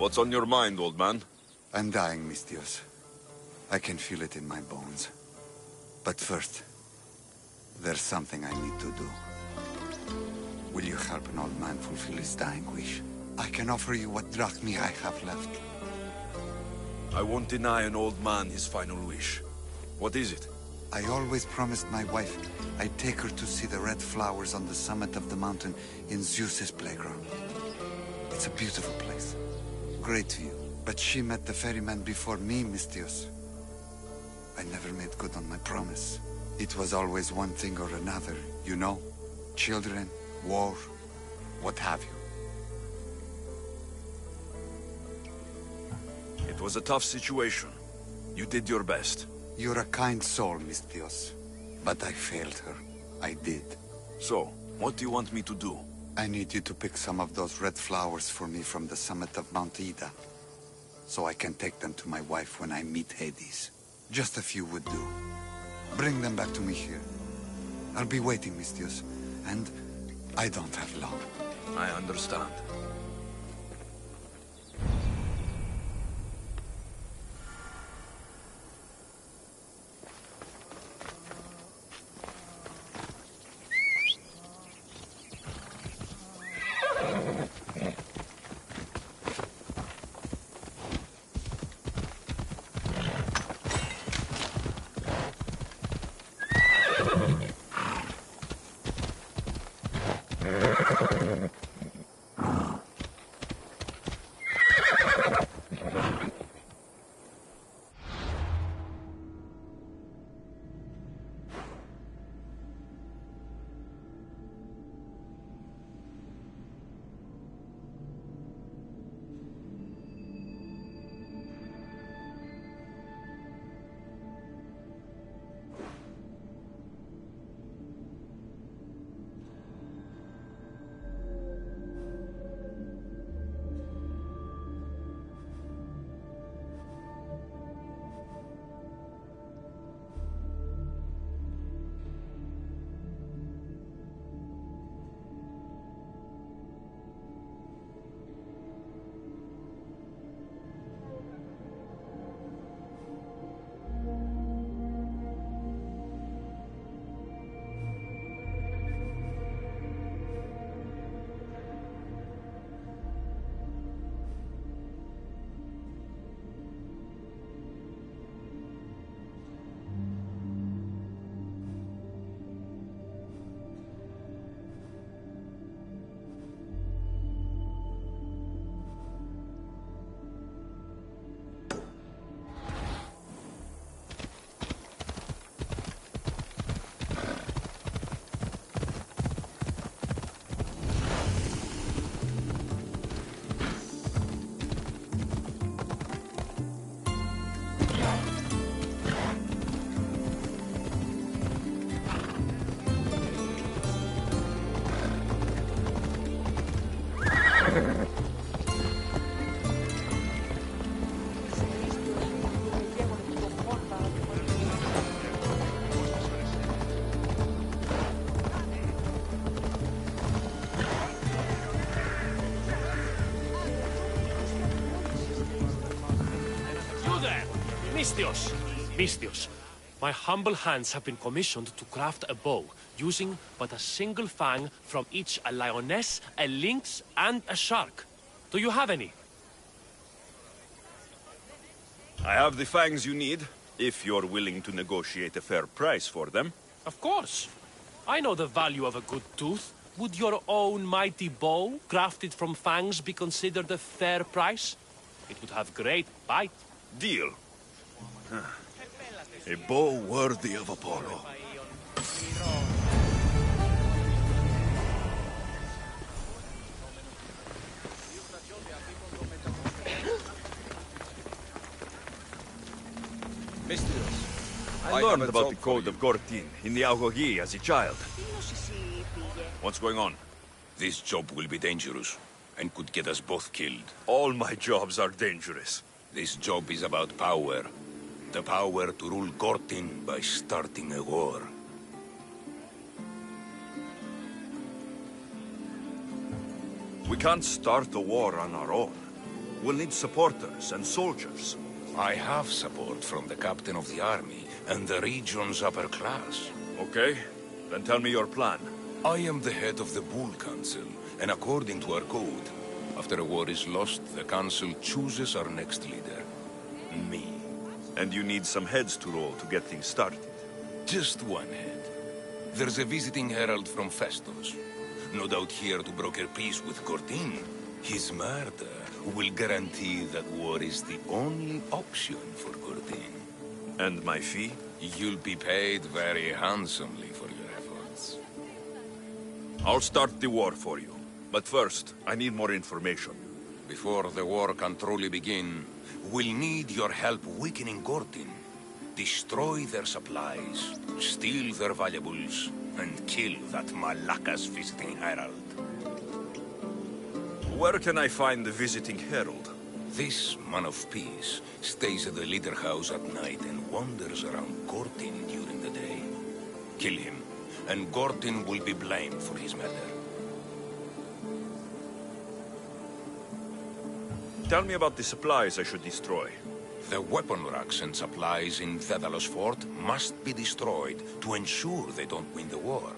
What's on your mind, old man? I'm dying, Mistios. I can feel it in my bones. But first, there's something I need to do. Will you help an old man fulfill his dying wish? I can offer you what drachmi I have left. I won't deny an old man his final wish. What is it? I always promised my wife I'd take her to see the red flowers on the summit of the mountain in Zeus's playground. It's a beautiful place. Great view. But she met the ferryman before me, Mistios. I never made good on my promise. It was always one thing or another, you know? Children, war, what have you. It was a tough situation. You did your best. You're a kind soul, Mistios. But I failed her. I did. So, what do you want me to do? I need you to pick some of those red flowers for me from the summit of Mount Ida, so I can take them to my wife when I meet Hades. Just a few would do. Bring them back to me here. I'll be waiting, Mistios, and I don't have long. I understand. Mistios, my humble hands have been commissioned to craft a bow using but a single fang from each a lioness, a lynx, and a shark. Do you have any? I have the fangs you need, if you're willing to negotiate a fair price for them. Of course. I know the value of a good tooth. Would your own mighty bow, crafted from fangs, be considered a fair price? It would have great bite. Deal. A bow worthy of Apollo. I learned about the Code of Gortin in the Augogi as a child. What's going on? This job will be dangerous, and could get us both killed. All my jobs are dangerous. This job is about power. The power to rule Gortin by starting a war. We can't start a war on our own. We'll need supporters and soldiers. I have support from the captain of the army and the region's upper class. Okay, then tell me your plan. I am the head of the Bull Council, and according to our code, after a war is lost, the Council chooses our next leader. Me. And you need some heads to roll to get things started. Just one head. There's a visiting herald from Festus. No doubt here to broker peace with Cortin. His murder will guarantee that war is the only option for Cortin. And my fee? You'll be paid very handsomely for your efforts. I'll start the war for you. But first, I need more information. Before the war can truly begin, we'll need your help weakening Cortin. Destroy their supplies, steal their valuables, and kill that Malaka's visiting herald. Where can I find the visiting herald? This man of peace stays at the leader house at night and wanders around Cortin during the day. Kill him, and Cortin will be blamed for his murder. Tell me about the supplies I should destroy. The weapon racks and supplies in Daedalus Fort must be destroyed to ensure they don't win the war.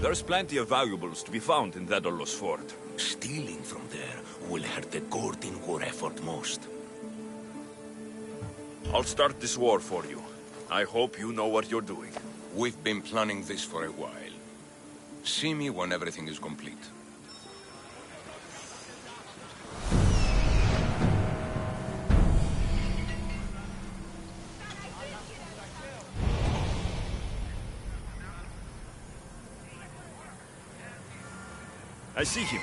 There's plenty of valuables to be found in Daedalus Fort. Stealing from there will hurt the Gordon war effort most. I'll start this war for you. I hope you know what you're doing. We've been planning this for a while. See me when everything is complete. I see him.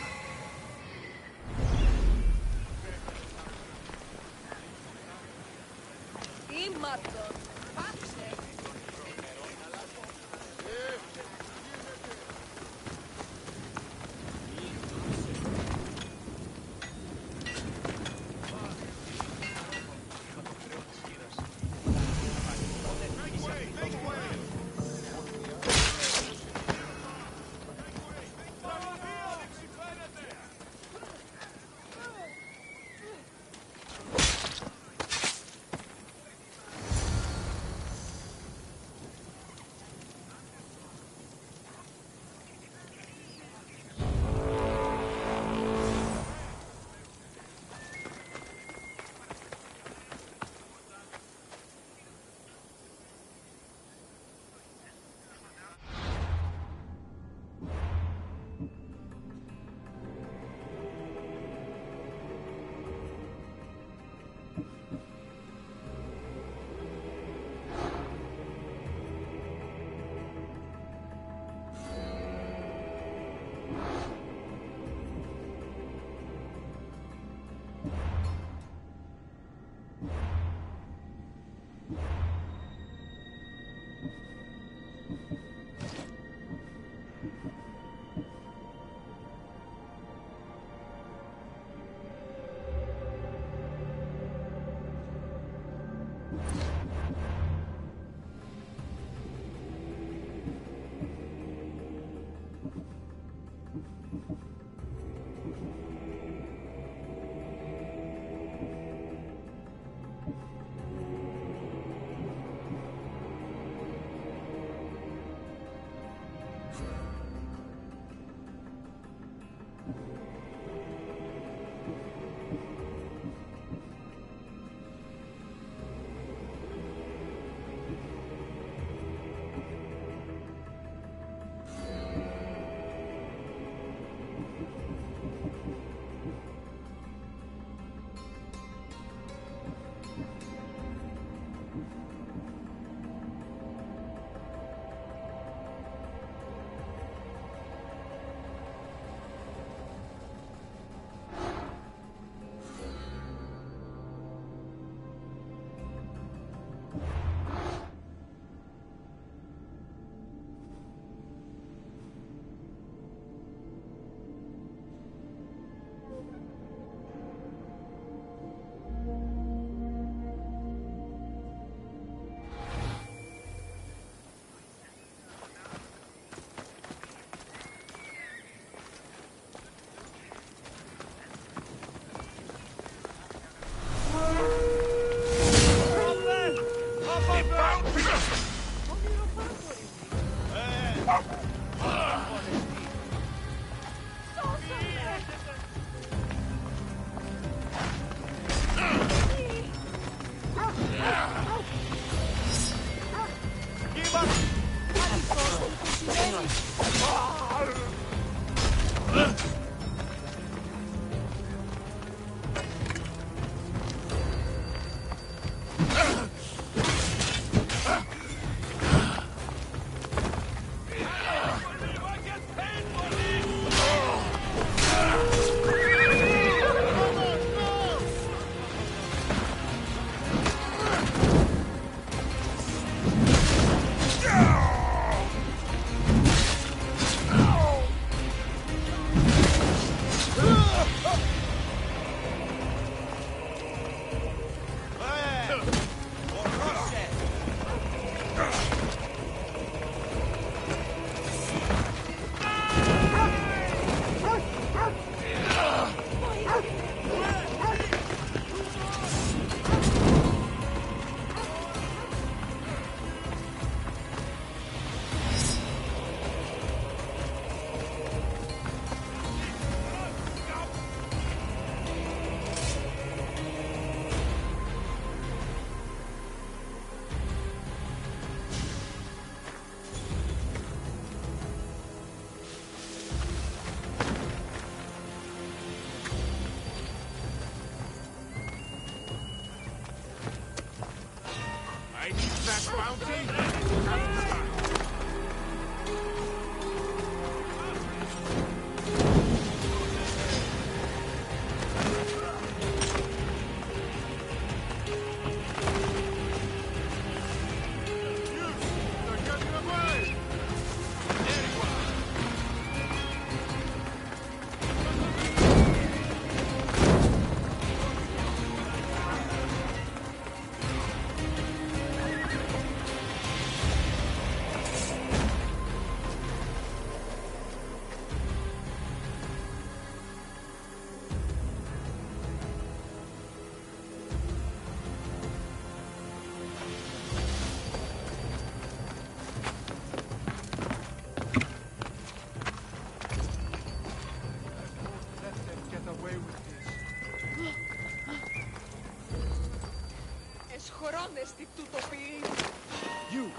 You!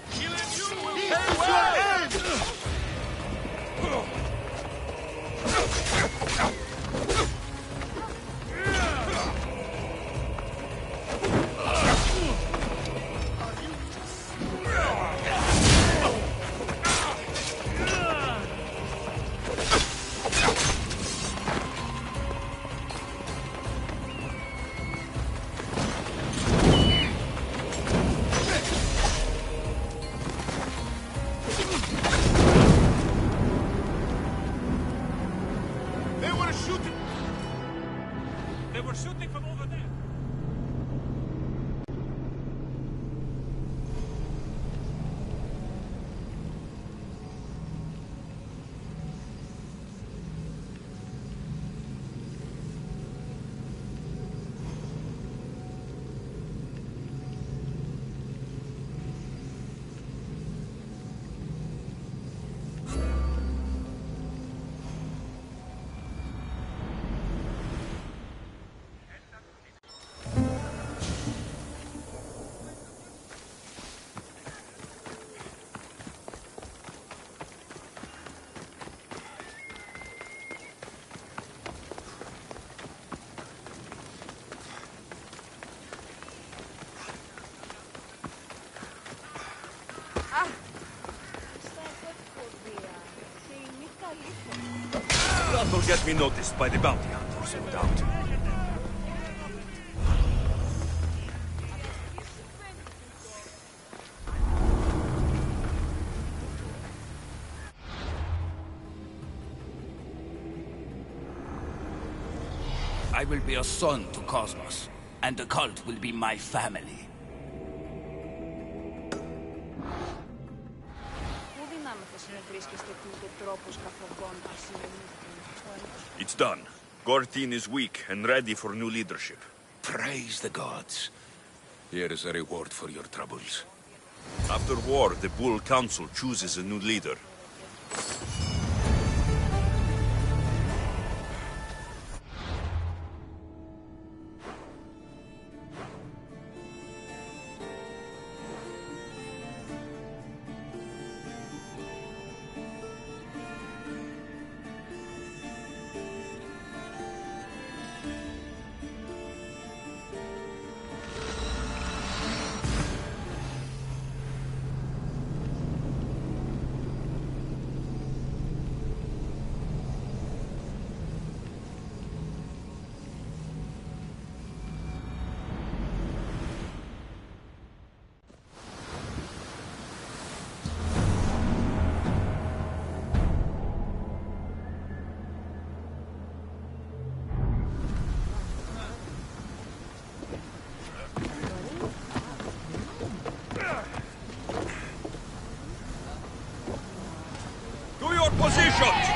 They were shooting from over there. That'll get me noticed by the bounty hunters, no doubt. I will be a son to Cosmos, and the cult will be my family. It's done. Gortin is weak and ready for new leadership. Praise the gods. Here is a reward for your troubles. After war, the Bull Council chooses a new leader. Positions!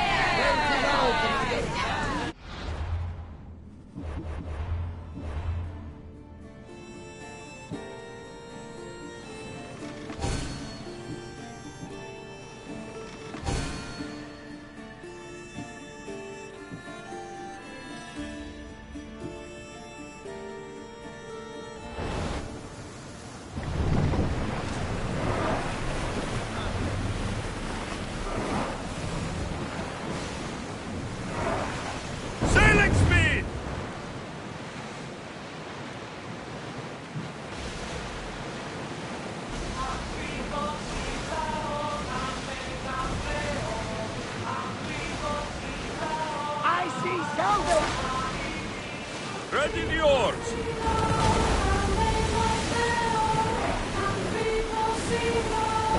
Ready the oars!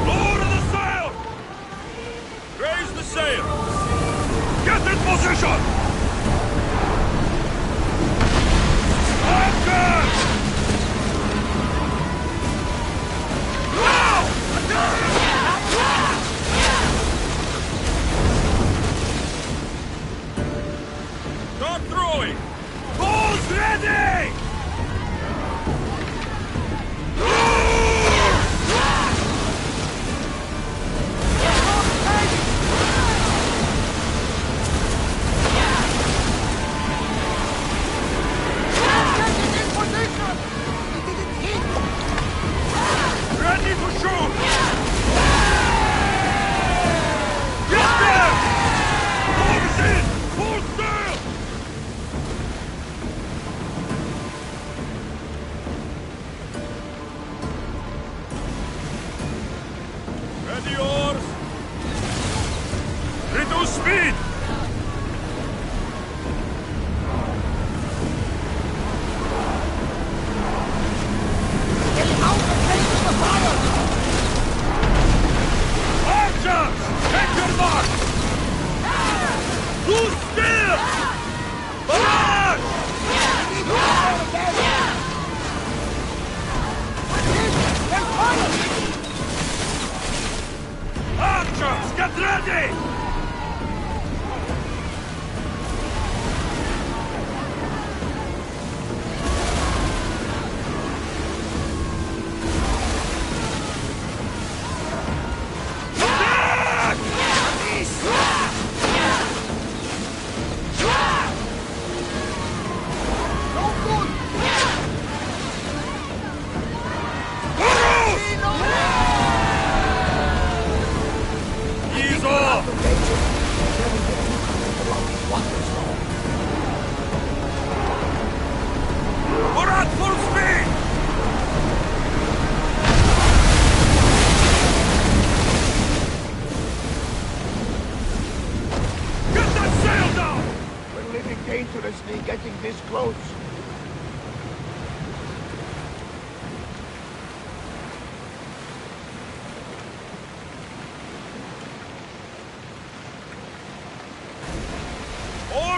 Lower the sail! Raise the sail! Get in position! Anchor! Start throwing! Balls ready!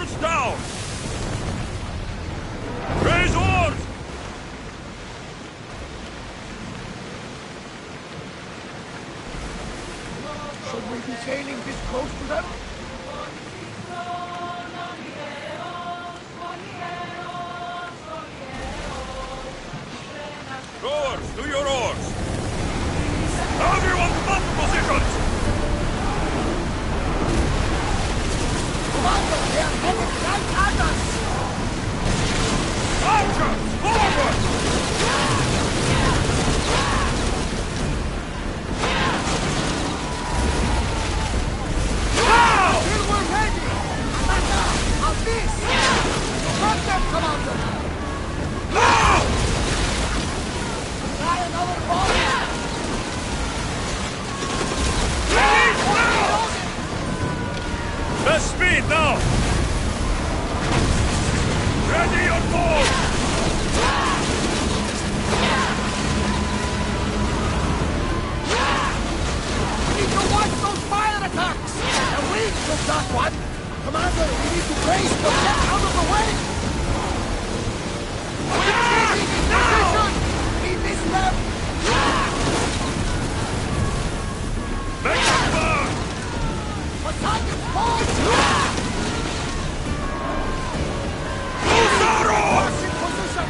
Swords down! Raise oars! Should we be sailing this close to them? Rowers, to your oars! Everyone, battle positions! Commander, they are headed right at us! Archers, forward! Now! Till we're ready! Amanda, on this! Cut them, Commander! Now! Try another ball! Best speed now! Ready on board! We need to watch those fire attacks! And we took that one! Commander, we need to brace to get out of the way! We're taking position! We miss them! Make them burn! Battalion forward! Force in position!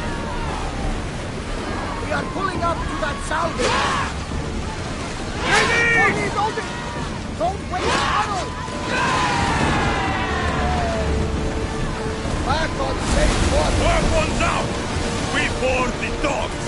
We are pulling up to that salvage! Ready! Don't waste ammo! Back on safe water! Work one's out! We board the dogs!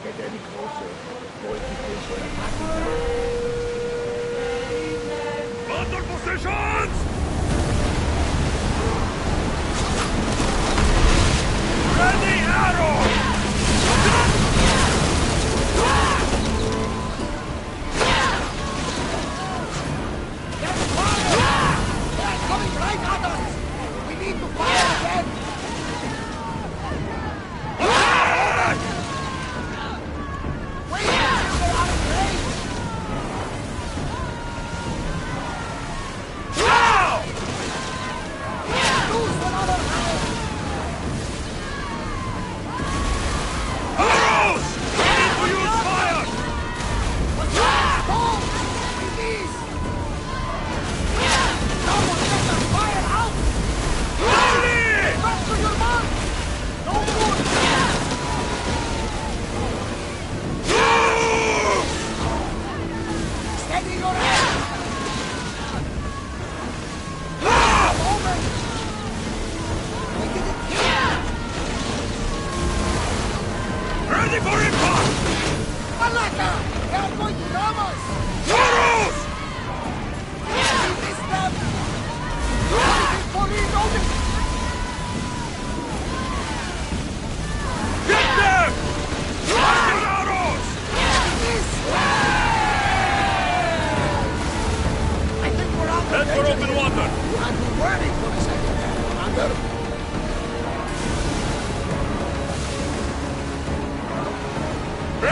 Get any closer. More people are attacking them. Battle positions! Ready arrow! They're coming right at us! We need to fire again! Wait until they're out of range! Now! Lose another hand! Arrows! Ready to use fire! Hold! Release! Someone get the fire out! Ready! Back to your mark! No good! Steady your hand! Moment! We didn't kill! Ready for impact! Malaka! They are going to ram us! Arrows! We missed them!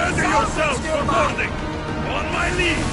Ready yourselves for boarding! On my lead!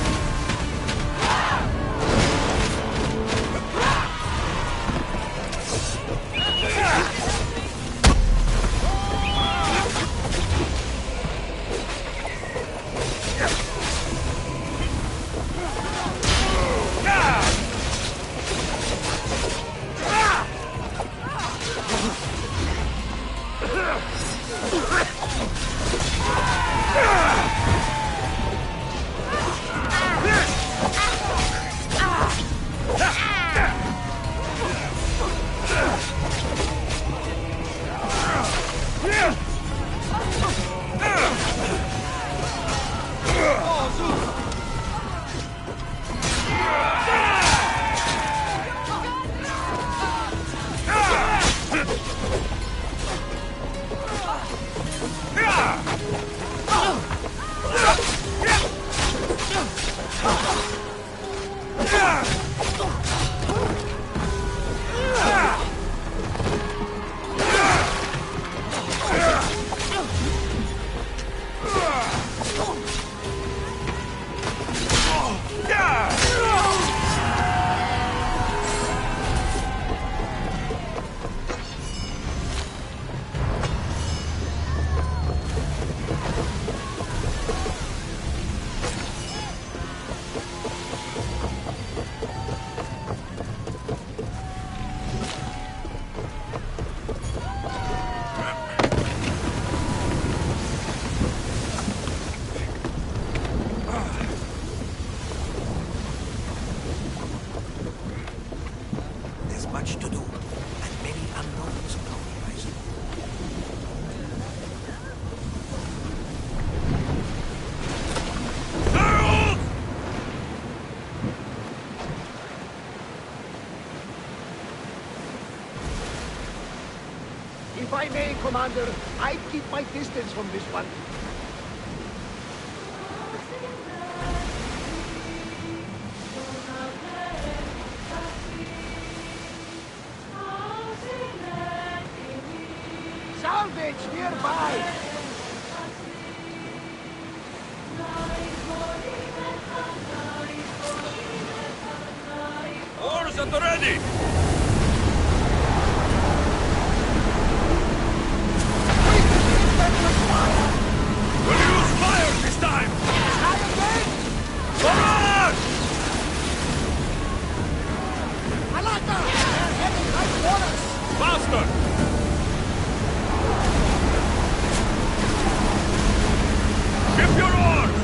Much to do, and many unknowns on our horizon. If I may, Commander, I'd keep my distance from this one. Salvage nearby! Oars at the ready! We'll use fire this time! Forward! Alaka! They're heading right for us! Faster! Ship your oars!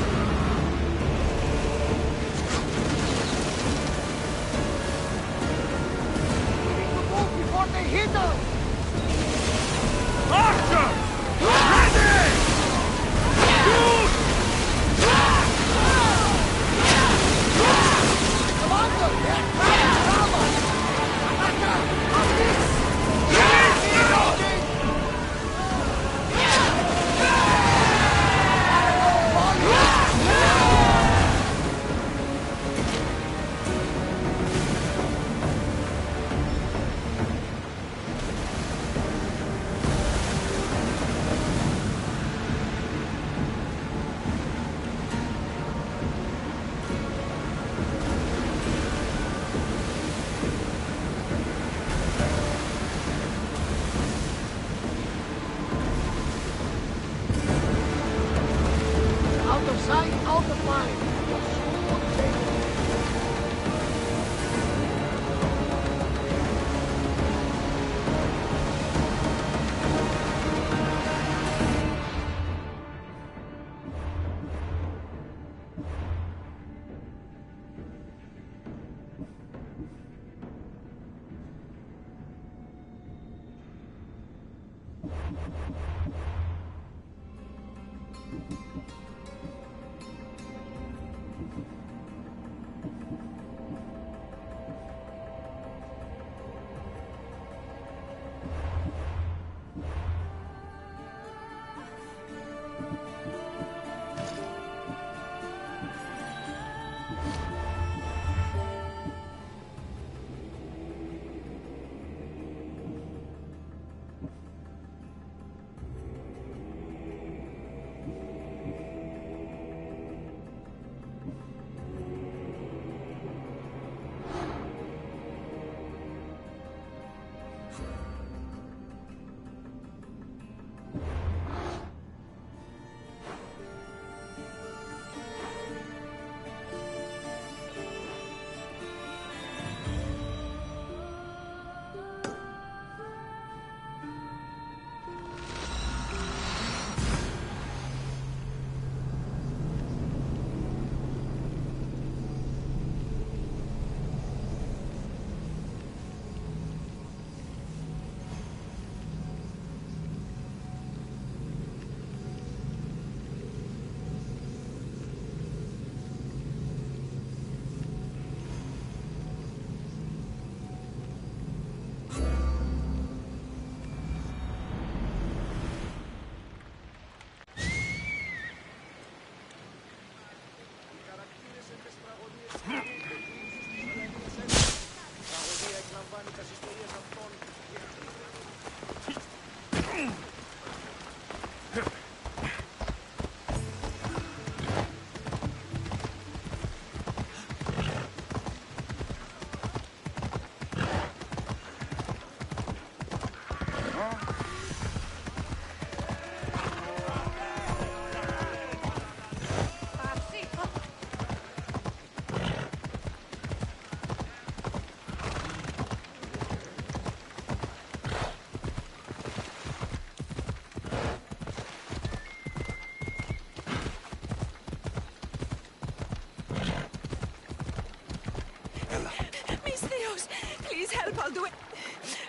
do it.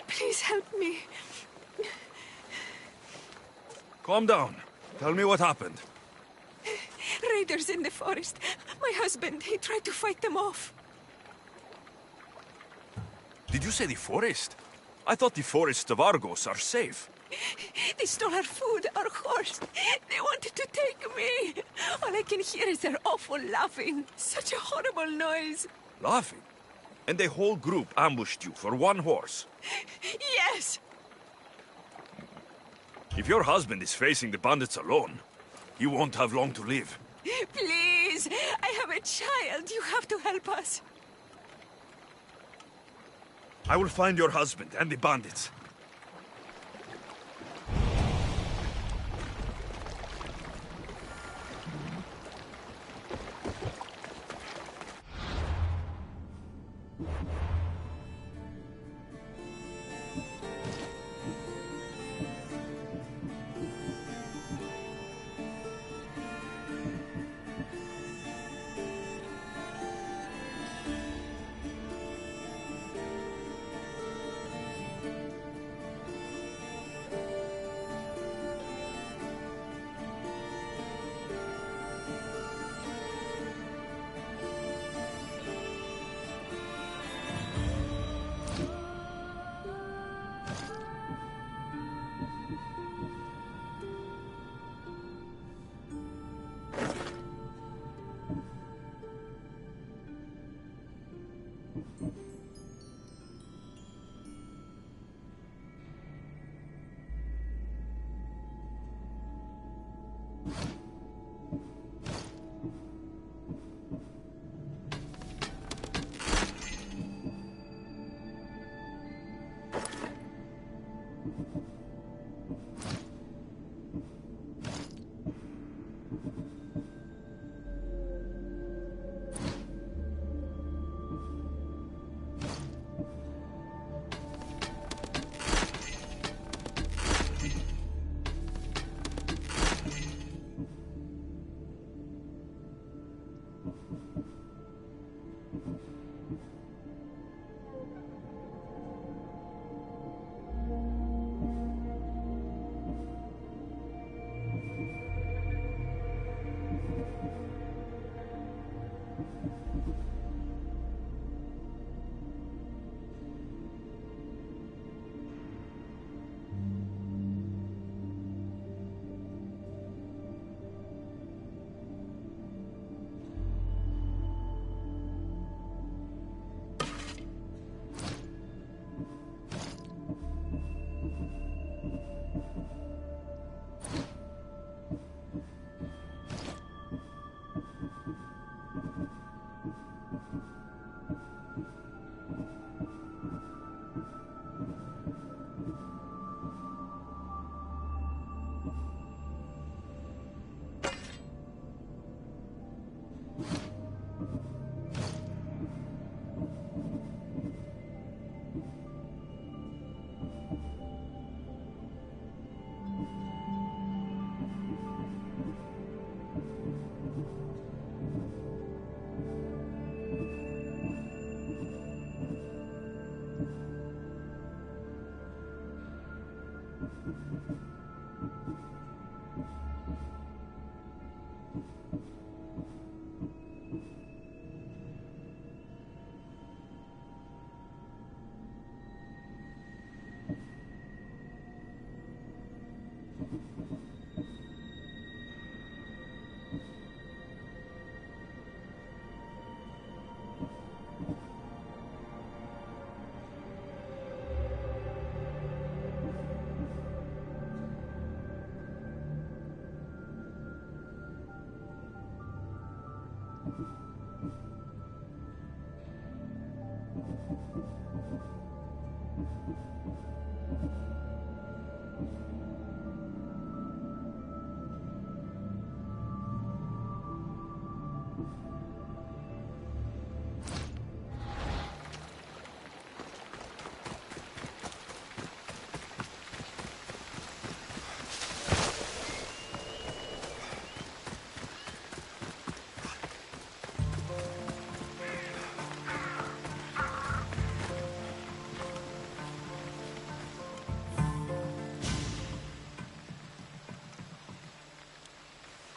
Please help me. Calm down. Tell me what happened. Raiders in the forest. My husband, he tried to fight them off. Did you say the forest? I thought the forests of Argos are safe. They stole our food, our horse. They wanted to take me. All I can hear is their awful laughing. Such a horrible noise. Laughing? And the whole group ambushed you for one horse? Yes! If your husband is facing the bandits alone, you won't have long to live. Please! I have a child. You have to help us. I will find your husband and the bandits.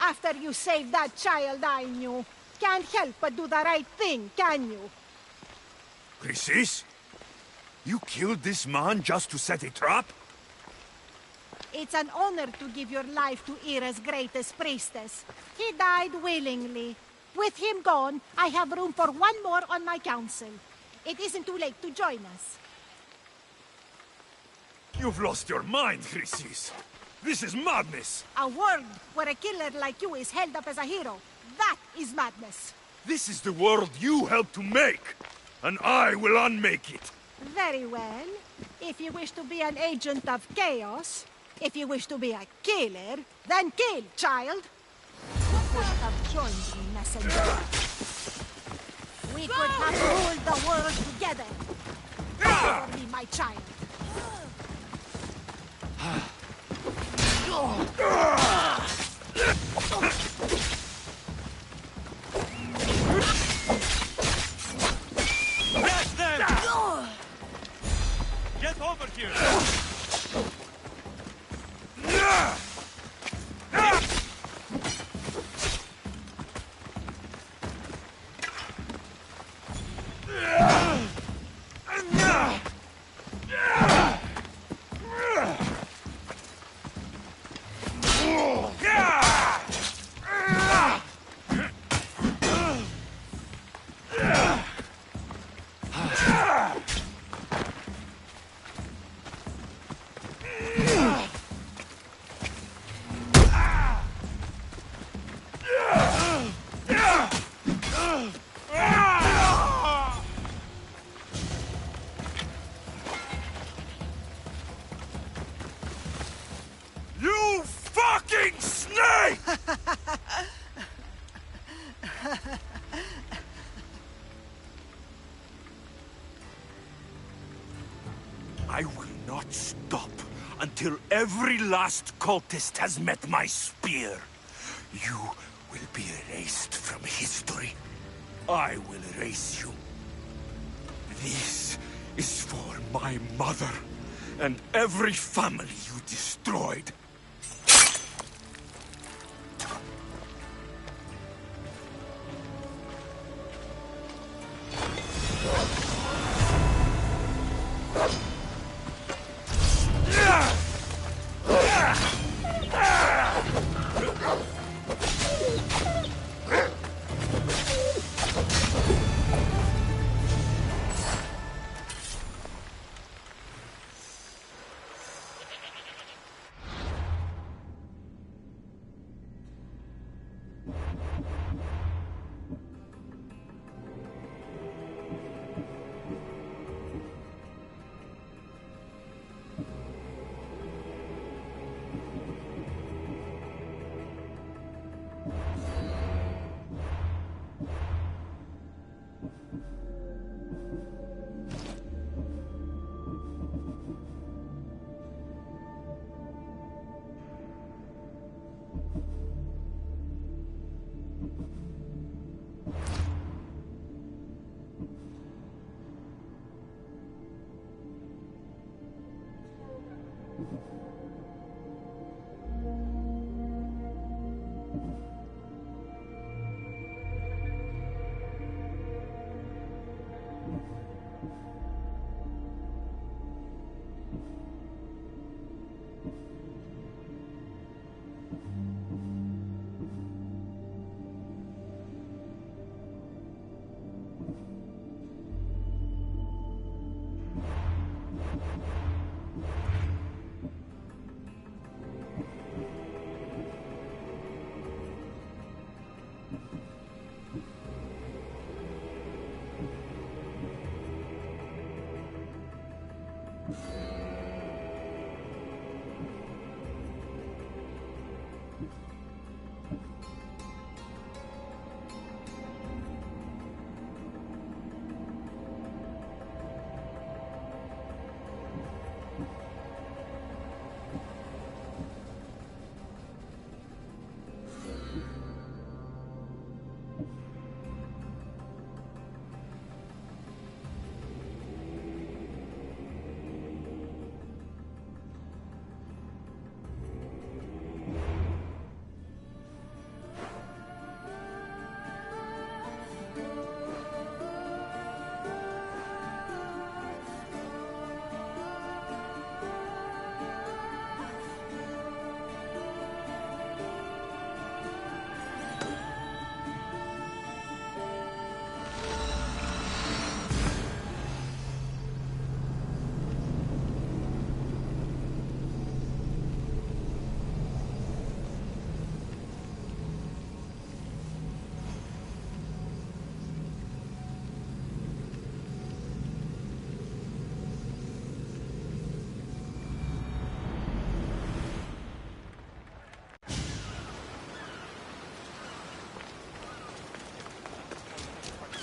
After you saved that child I knew, can't help but do the right thing, can you? Chrysis? You killed this man just to set a trap? It's an honor to give your life to Ira's greatest priestess. He died willingly. With him gone, I have room for one more on my council. It isn't too late to join us. You've lost your mind, Chrysis. This is madness. A world where a killer like you is held up as a hero. That is madness. This is the world you helped to make, and I will unmake it. Very well. If you wish to be an agent of chaos, if you wish to be a killer, then kill, child. You could have joined me, messenger. We could have ruled the world together. Follow me, my child. Get them! Get over here! You fucking snake! I will not stop until every last cultist has met my spear. You will be erased from history. I will erase you. This is for my mother and every family you destroyed.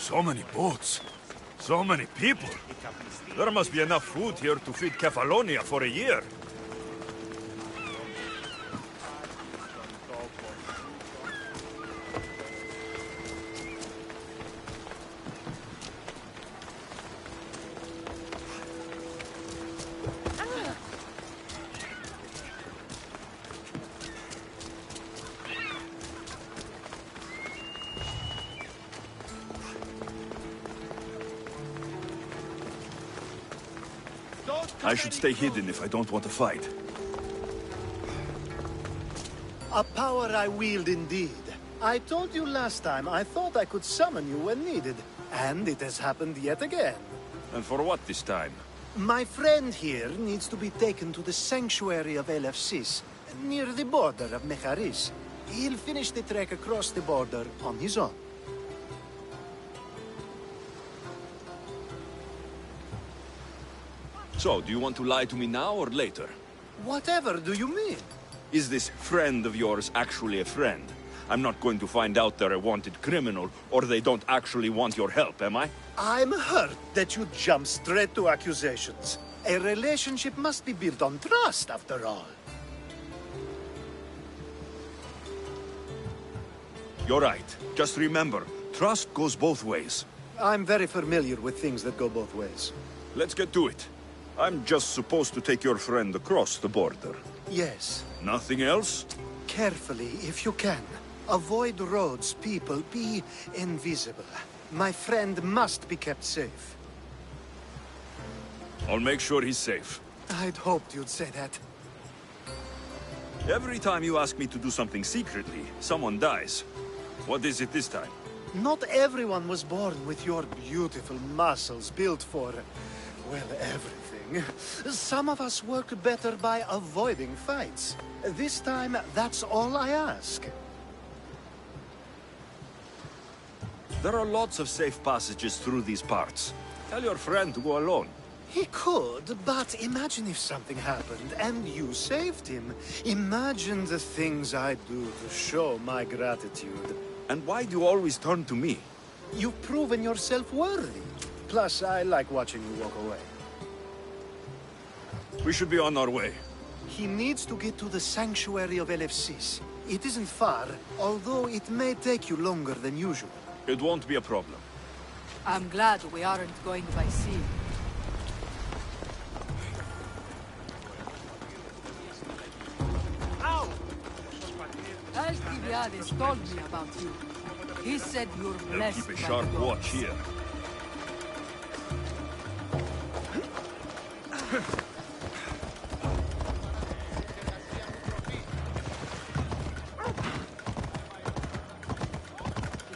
So many boats. So many people. There must be enough food here to feed Kefalonia for a year. I should stay hidden if I don't want to fight. A power I wield indeed. I told you last time I thought I could summon you when needed. And it has happened yet again. And for what this time? My friend here needs to be taken to the sanctuary of Elefsis, near the border of Mecharis. He'll finish the trek across the border on his own. So, do you want to lie to me now or later? Whatever do you mean? Is this friend of yours actually a friend? I'm not going to find out they're a wanted criminal, or they don't actually want your help, am I? I'm hurt that you jump straight to accusations. A relationship must be built on trust, after all. You're right. Just remember, trust goes both ways. I'm very familiar with things that go both ways. Let's get to it. I'm just supposed to take your friend across the border. Yes. Nothing else? Carefully, if you can. Avoid roads, people, be invisible. My friend must be kept safe. I'll make sure he's safe. I'd hoped you'd say that. Every time you ask me to do something secretly, someone dies. What is it this time? Not everyone was born with your beautiful muscles built for, well, everything. Some of us work better by avoiding fights. This time, that's all I ask. There are lots of safe passages through these parts. Tell your friend to go alone. He could, but imagine if something happened and you saved him. Imagine the things I'd do to show my gratitude. And why do you always turn to me? You've proven yourself worthy. Plus, I like watching you walk away. We should be on our way. He needs to get to the sanctuary of Elefsis. It isn't far, although it may take you longer than usual. It won't be a problem. I'm glad we aren't going by sea. Ow! Alcibiades told me about you. He said you're They'll blessed keep a by sharp the watch gods. here.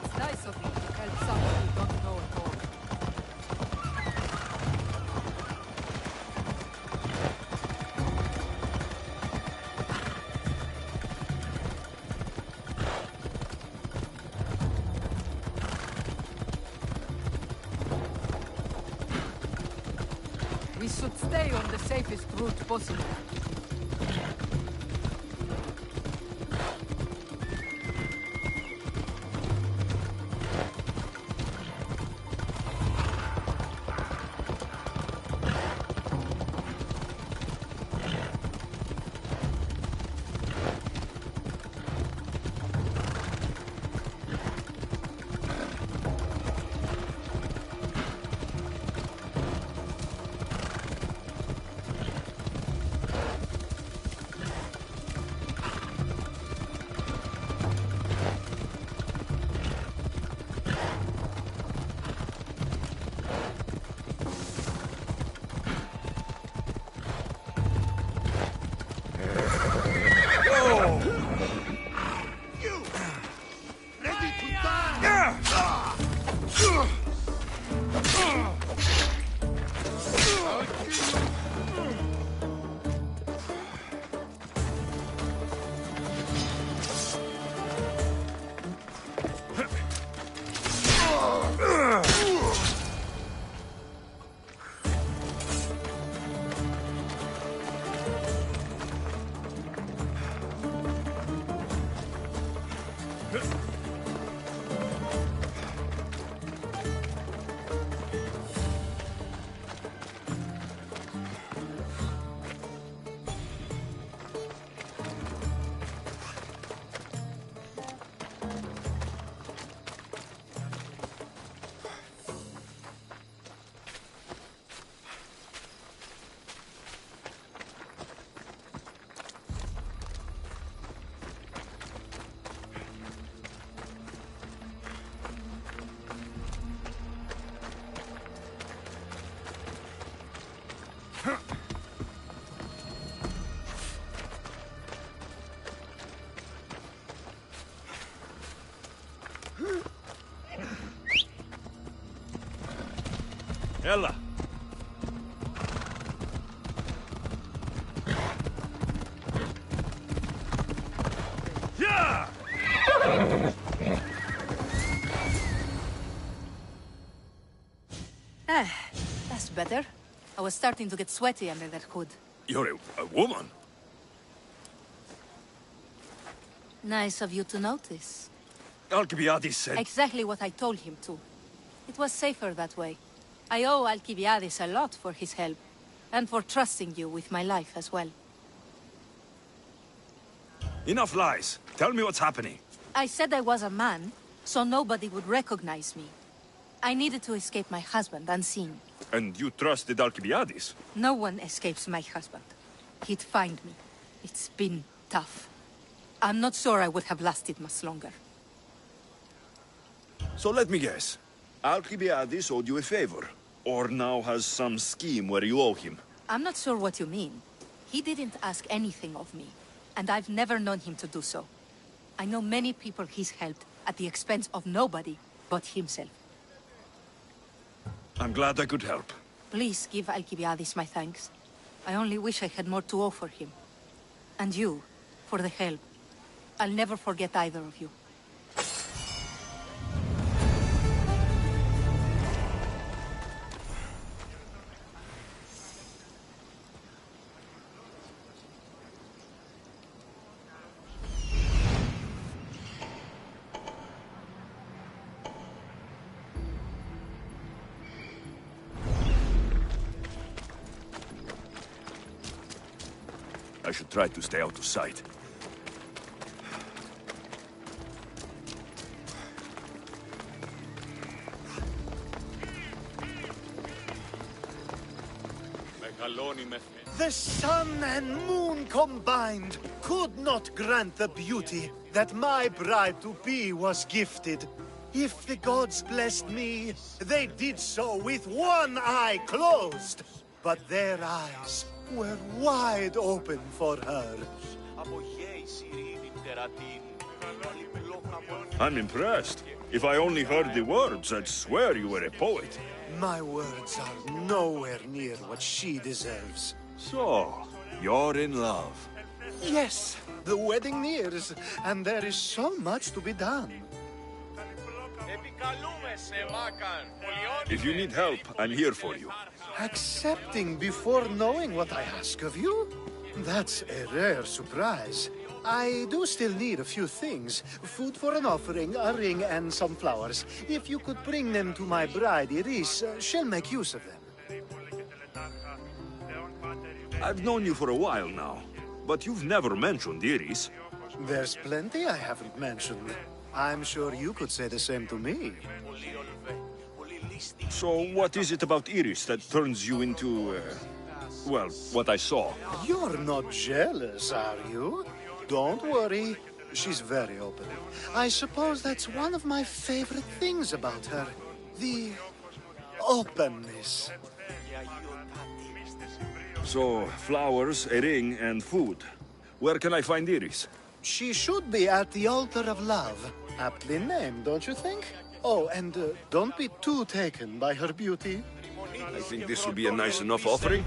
It's nice of you to help someone you don't know at all. We should stay on the safest route possible. Ella. Yeah! That's better. I was starting to get sweaty under that hood. You're a woman. Nice of you to notice. Alcibiades said... Exactly what I told him to. It was safer that way. I owe Alcibiades a lot for his help, and for trusting you with my life as well. Enough lies. Tell me what's happening. I said I was a man, so nobody would recognize me. I needed to escape my husband unseen. And you trusted Alcibiades? No one escapes my husband. He'd find me. It's been tough. I'm not sure I would have lasted much longer. So let me guess. Alcibiades owed you a favor, or now has some scheme where you owe him. I'm not sure what you mean. He didn't ask anything of me, and I've never known him to do so. I know many people he's helped at the expense of nobody but himself. I'm glad I could help. Please give Alcibiades my thanks. I only wish I had more to offer him. And you, for the help. I'll never forget either of you. I should try to stay out of sight. The sun and moon combined could not grant the beauty that my bride-to-be was gifted. If the gods blessed me, they did so with one eye closed. But their eyes were wide open for her. I'm impressed. If I only heard the words, I'd swear you were a poet. My words are nowhere near what she deserves. So, you're in love. Yes, the wedding nears, and there is so much to be done. If you need help, I'm here for you. Accepting before knowing what I ask of you? That's a rare surprise. I do still need a few things. Food for an offering, a ring, and some flowers. If you could bring them to my bride, Iris, she'll make use of them. I've known you for a while now, but you've never mentioned Iris. There's plenty I haven't mentioned. I'm sure you could say the same to me. So what is it about Iris that turns you into, well, what I saw? You're not jealous, are you? Don't worry. She's very open. I suppose that's one of my favorite things about her. The openness. So, flowers, a ring, and food. Where can I find Iris? She should be at the altar of love. Aptly named, don't you think? Oh, and don't be too taken by her beauty. I think this will be a nice enough offering.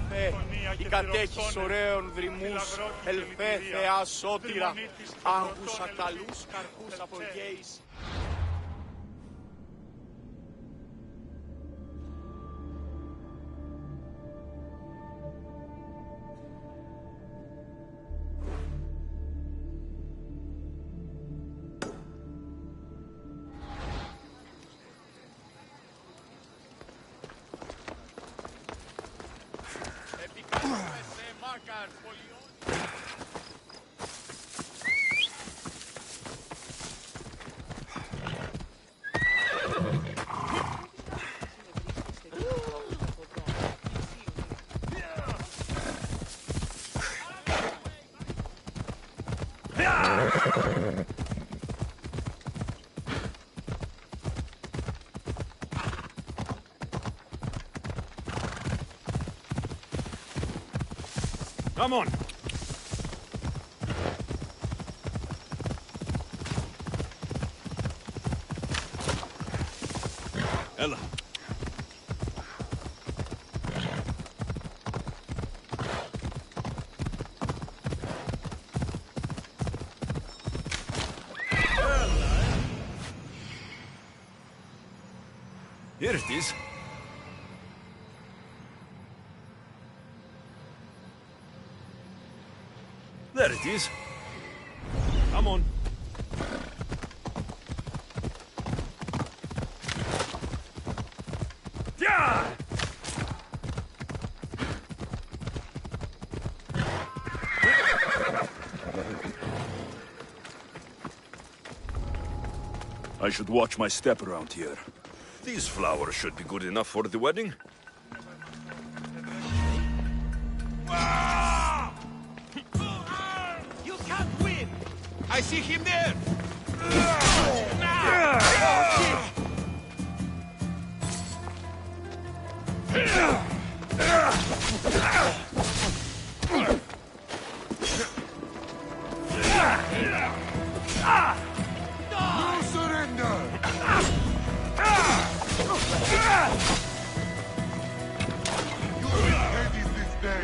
Come on. Ella. Here it is. There it is. Come on. Yeah! I should watch my step around here. These flowers should be good enough for the wedding. You can't win! I see him there! No surrender! You will Hades this day!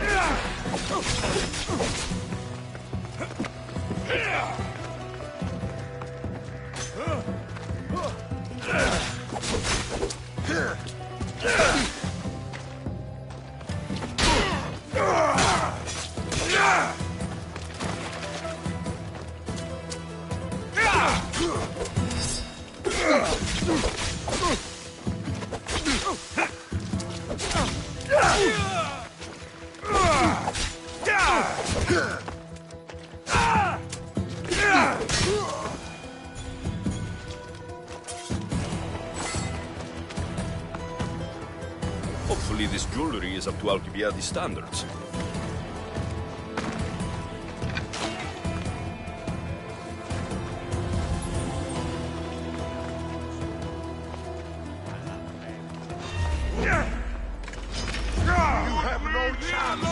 Hopefully this jewelry is up to Alcibiades standards. You have no chance!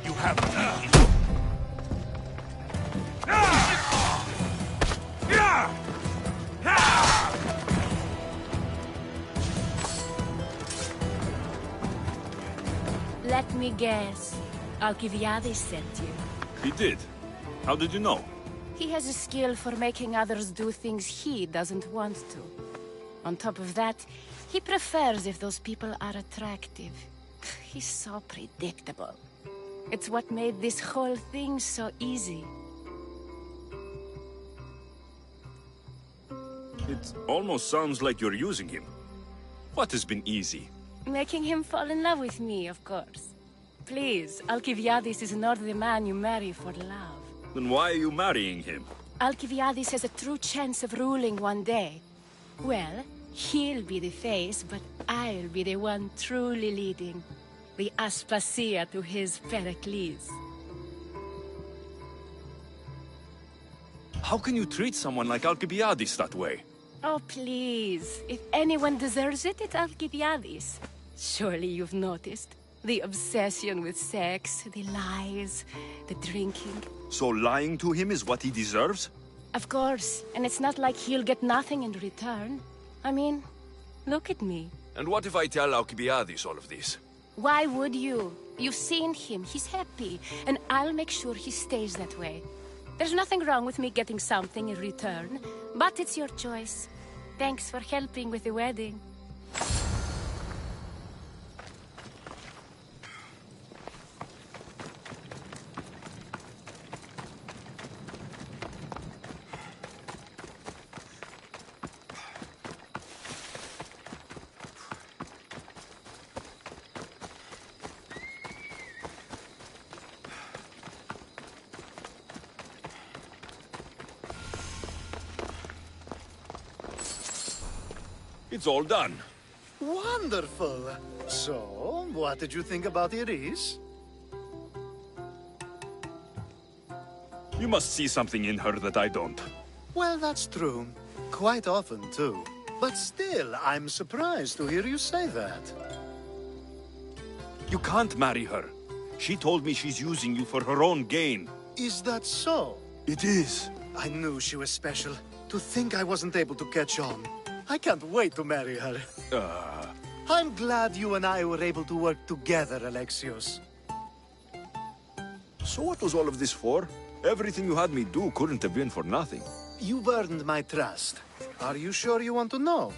You have me. Let me guess. Alcibiades sent you. He did. How did you know? He has a skill for making others do things he doesn't want to. On top of that, he prefers if those people are attractive. He's so predictable. It's what made this whole thing so easy. It almost sounds like you're using him. What has been easy? Making him fall in love with me, of course. Please, Alcibiades is not the man you marry for love. Then why are you marrying him? Alcibiades has a true chance of ruling one day. Well, he'll be the face, but I'll be the one truly leading. The Aspasia to his Pericles. How can you treat someone like Alcibiades that way? Oh, please. If anyone deserves it, it's Alcibiades. Surely you've noticed. The obsession with sex, the lies, the drinking. So lying to him is what he deserves? Of course. And it's not like he'll get nothing in return. I mean, look at me. And what if I tell Alcibiades all of this? Why would you? You've seen him. He's happy. And I'll make sure he stays that way. There's nothing wrong with me getting something in return. But it's your choice. Thanks for helping with the wedding. It's all done. Wonderful. So, what did you think about Iris? You must see something in her that I don't. Well, that's true. Quite often, too. But still, I'm surprised to hear you say that. You can't marry her. She told me she's using you for her own gain. Is that so? It is. I knew she was special. To think I wasn't able to catch on. I can't wait to marry her. I'm glad you and I were able to work together, Alexios. So what was all of this for? Everything you had me do couldn't have been for nothing. You've earned my trust. Are you sure you want to know?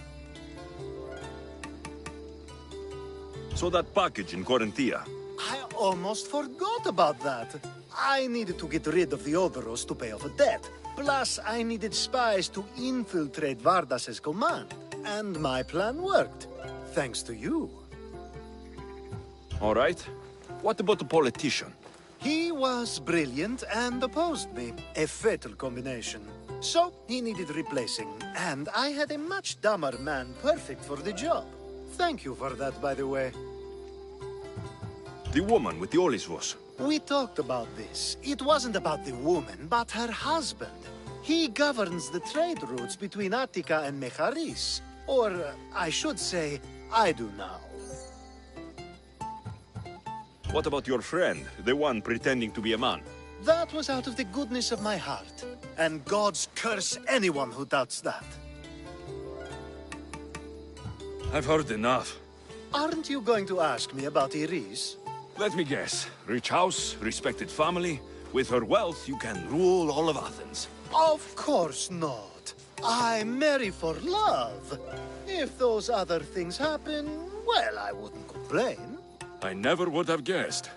So that package in Corinthia. I almost forgot about that. I needed to get rid of the Odoros to pay off a debt. Plus, I needed spies to infiltrate Vardas's command. And my plan worked. Thanks to you. All right. What about the politician? He was brilliant and opposed me. A fatal combination. So, he needed replacing. And I had a much dumber man perfect for the job. Thank you for that, by the way. The woman with the Olisvos. We talked about this. It wasn't about the woman, but her husband. He governs the trade routes between Attica and Mecharis. Or, I should say, I do now. What about your friend, the one pretending to be a man? That was out of the goodness of my heart. And gods curse anyone who doubts that. I've heard enough. Aren't you going to ask me about Iris? Let me guess. Rich house, respected family. With her wealth, you can rule all of Athens. Of course not. I marry for love. If those other things happen, well, I wouldn't complain. I never would have guessed.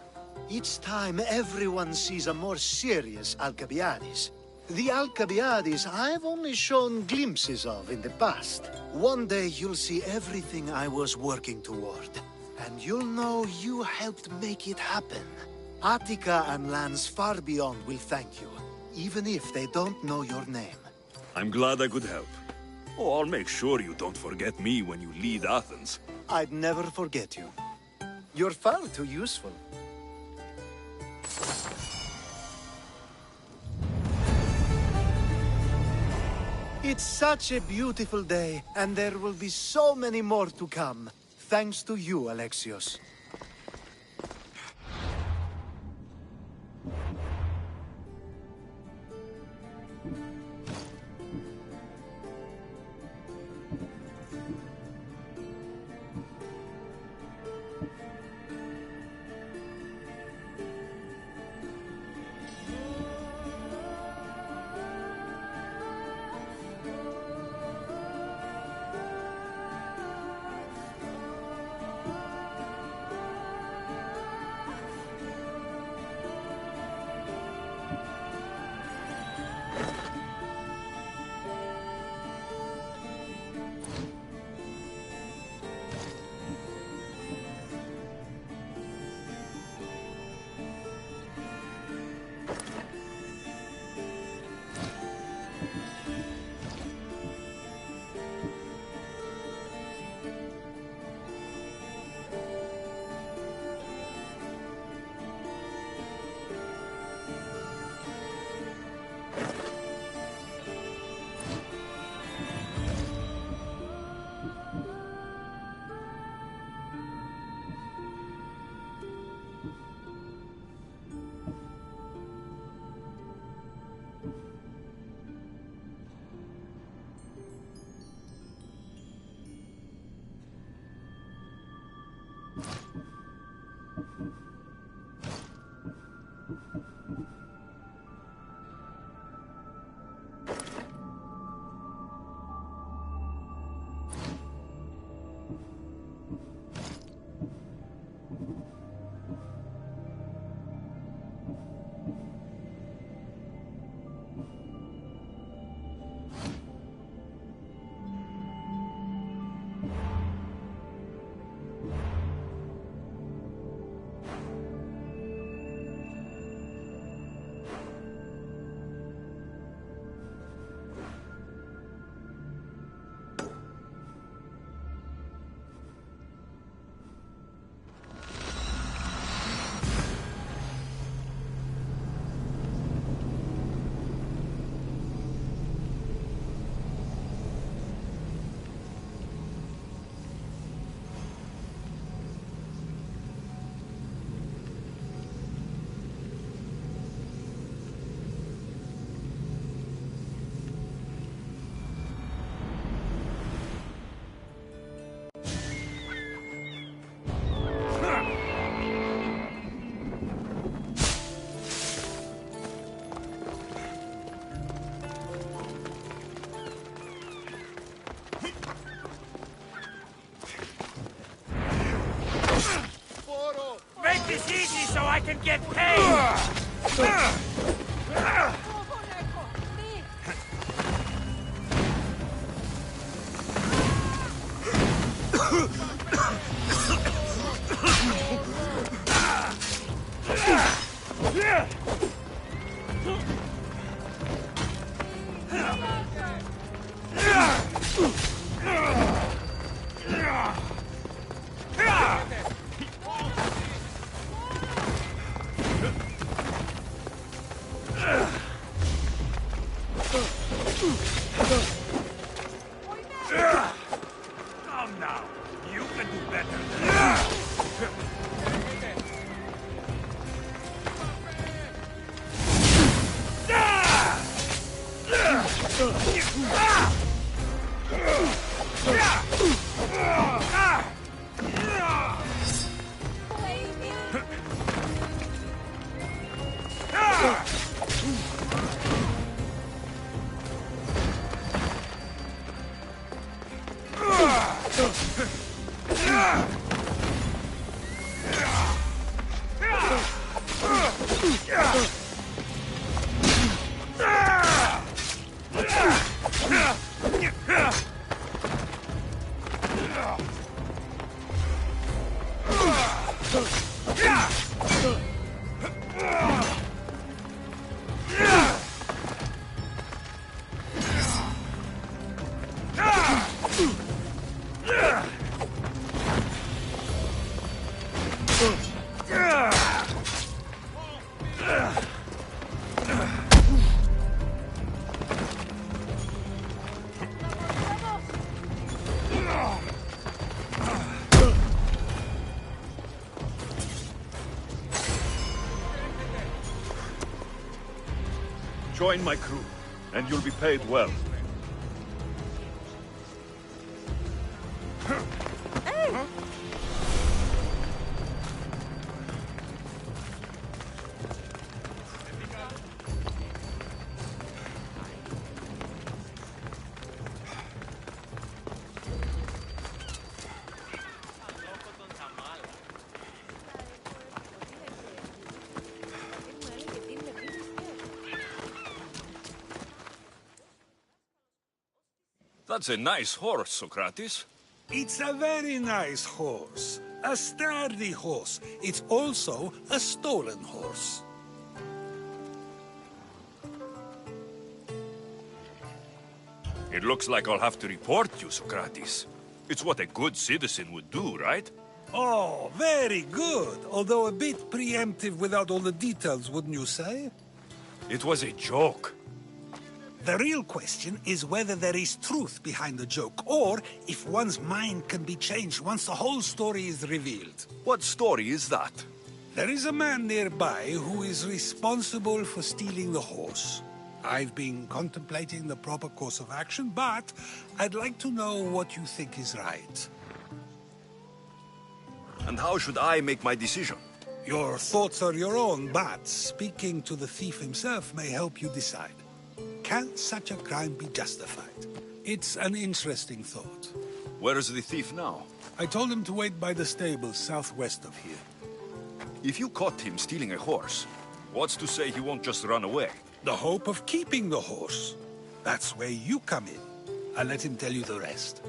Each time everyone sees a more serious Alcibiades. The Alcibiades I've only shown glimpses of in the past. One day you'll see everything I was working toward. And you'll know you helped make it happen. Attica and lands far beyond will thank you, even if they don't know your name. I'm glad I could help. Oh, I'll make sure you don't forget me when you lead Athens. I'd never forget you. You're far too useful. It's such a beautiful day, and there will be so many more to come. Thanks to you, Alexios. I can get paid! Come now, you can do better than that. Join my crew, and you'll be paid well. That's a nice horse, Socrates. It's a very nice horse. A sturdy horse. It's also a stolen horse. It looks like I'll have to report you, Socrates. It's what a good citizen would do, right? Oh, very good. Although a bit preemptive without all the details, wouldn't you say? It was a joke. The real question is whether there is truth behind the joke, or if one's mind can be changed once the whole story is revealed. What story is that? There is a man nearby who is responsible for stealing the horse. I've been contemplating the proper course of action, but I'd like to know what you think is right. And how should I make my decision? Your thoughts are your own, but speaking to the thief himself may help you decide. Can such a crime be justified? It's an interesting thought. Where is the thief now? I told him to wait by the stables southwest of here. If you caught him stealing a horse, what's to say he won't just run away? The hope of keeping the horse. That's where you come in. I'll let him tell you the rest.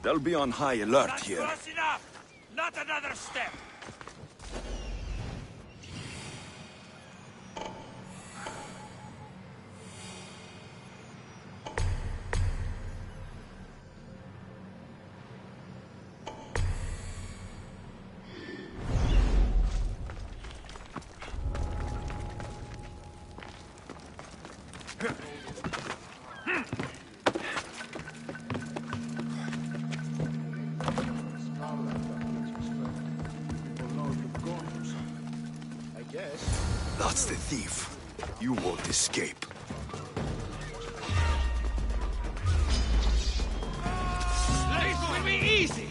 They'll be on high alert here. Close enough! Not another step! That's the thief. You won't escape. This will be easy!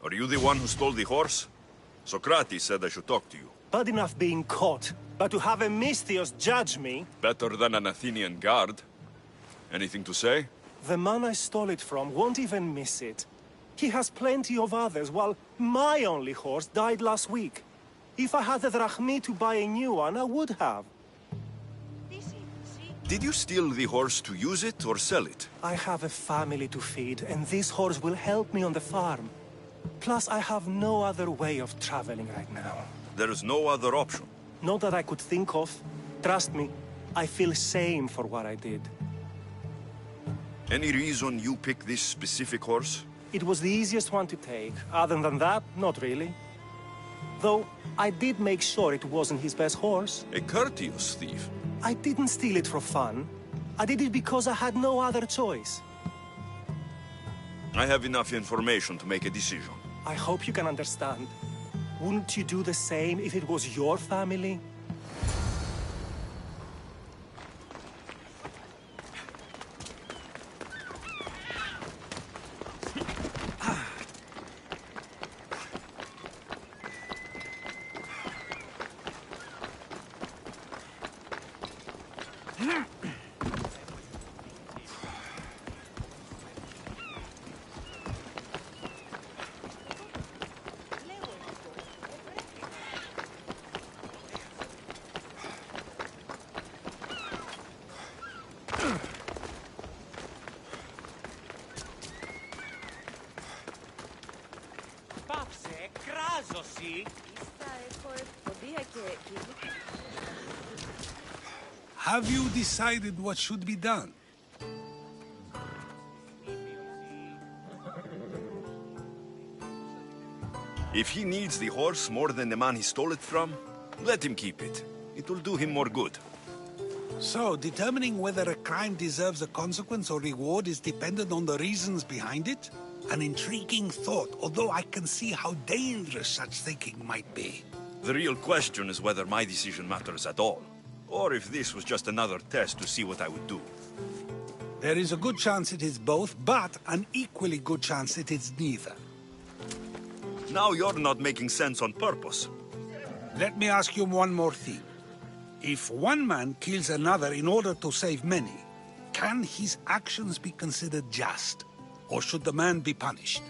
Are you the one who stole the horse? Socrates said I should talk to you. Bad enough being caught, but to have a Misthios judge me... Better than an Athenian guard. Anything to say? The man I stole it from won't even miss it. He has plenty of others, while my only horse died last week. If I had the drachmi to buy a new one, I would have. Did you steal the horse to use it or sell it? I have a family to feed, and this horse will help me on the farm. Plus, I have no other way of traveling right now. There is no other option. Not that I could think of. Trust me, I feel shame for what I did. Any reason you picked this specific horse? It was the easiest one to take. Other than that, not really. Though, I did make sure it wasn't his best horse. A courteous thief. I didn't steal it for fun. I did it because I had no other choice. I have enough information to make a decision. I hope you can understand. Wouldn't you do the same if it was your family? Have you decided what should be done? If he needs the horse more than the man he stole it from, let him keep it. It will do him more good. So, determining whether a crime deserves a consequence or reward is dependent on the reasons behind it? An intriguing thought, although I can see how dangerous such thinking might be. The real question is whether my decision matters at all, or if this was just another test to see what I would do. There is a good chance it is both, but an equally good chance it is neither. Now you're not making sense on purpose. Let me ask you one more thing. If one man kills another in order to save many, can his actions be considered just? Or should the man be punished?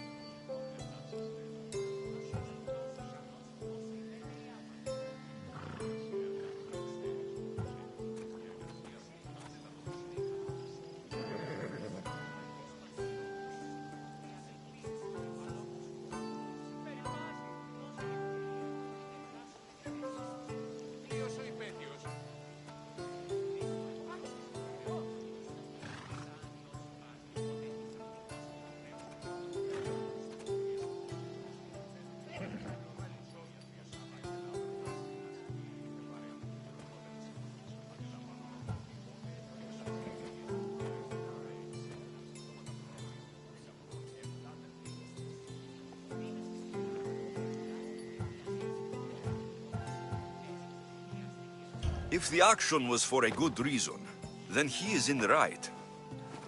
If the action was for a good reason, then he is in the right.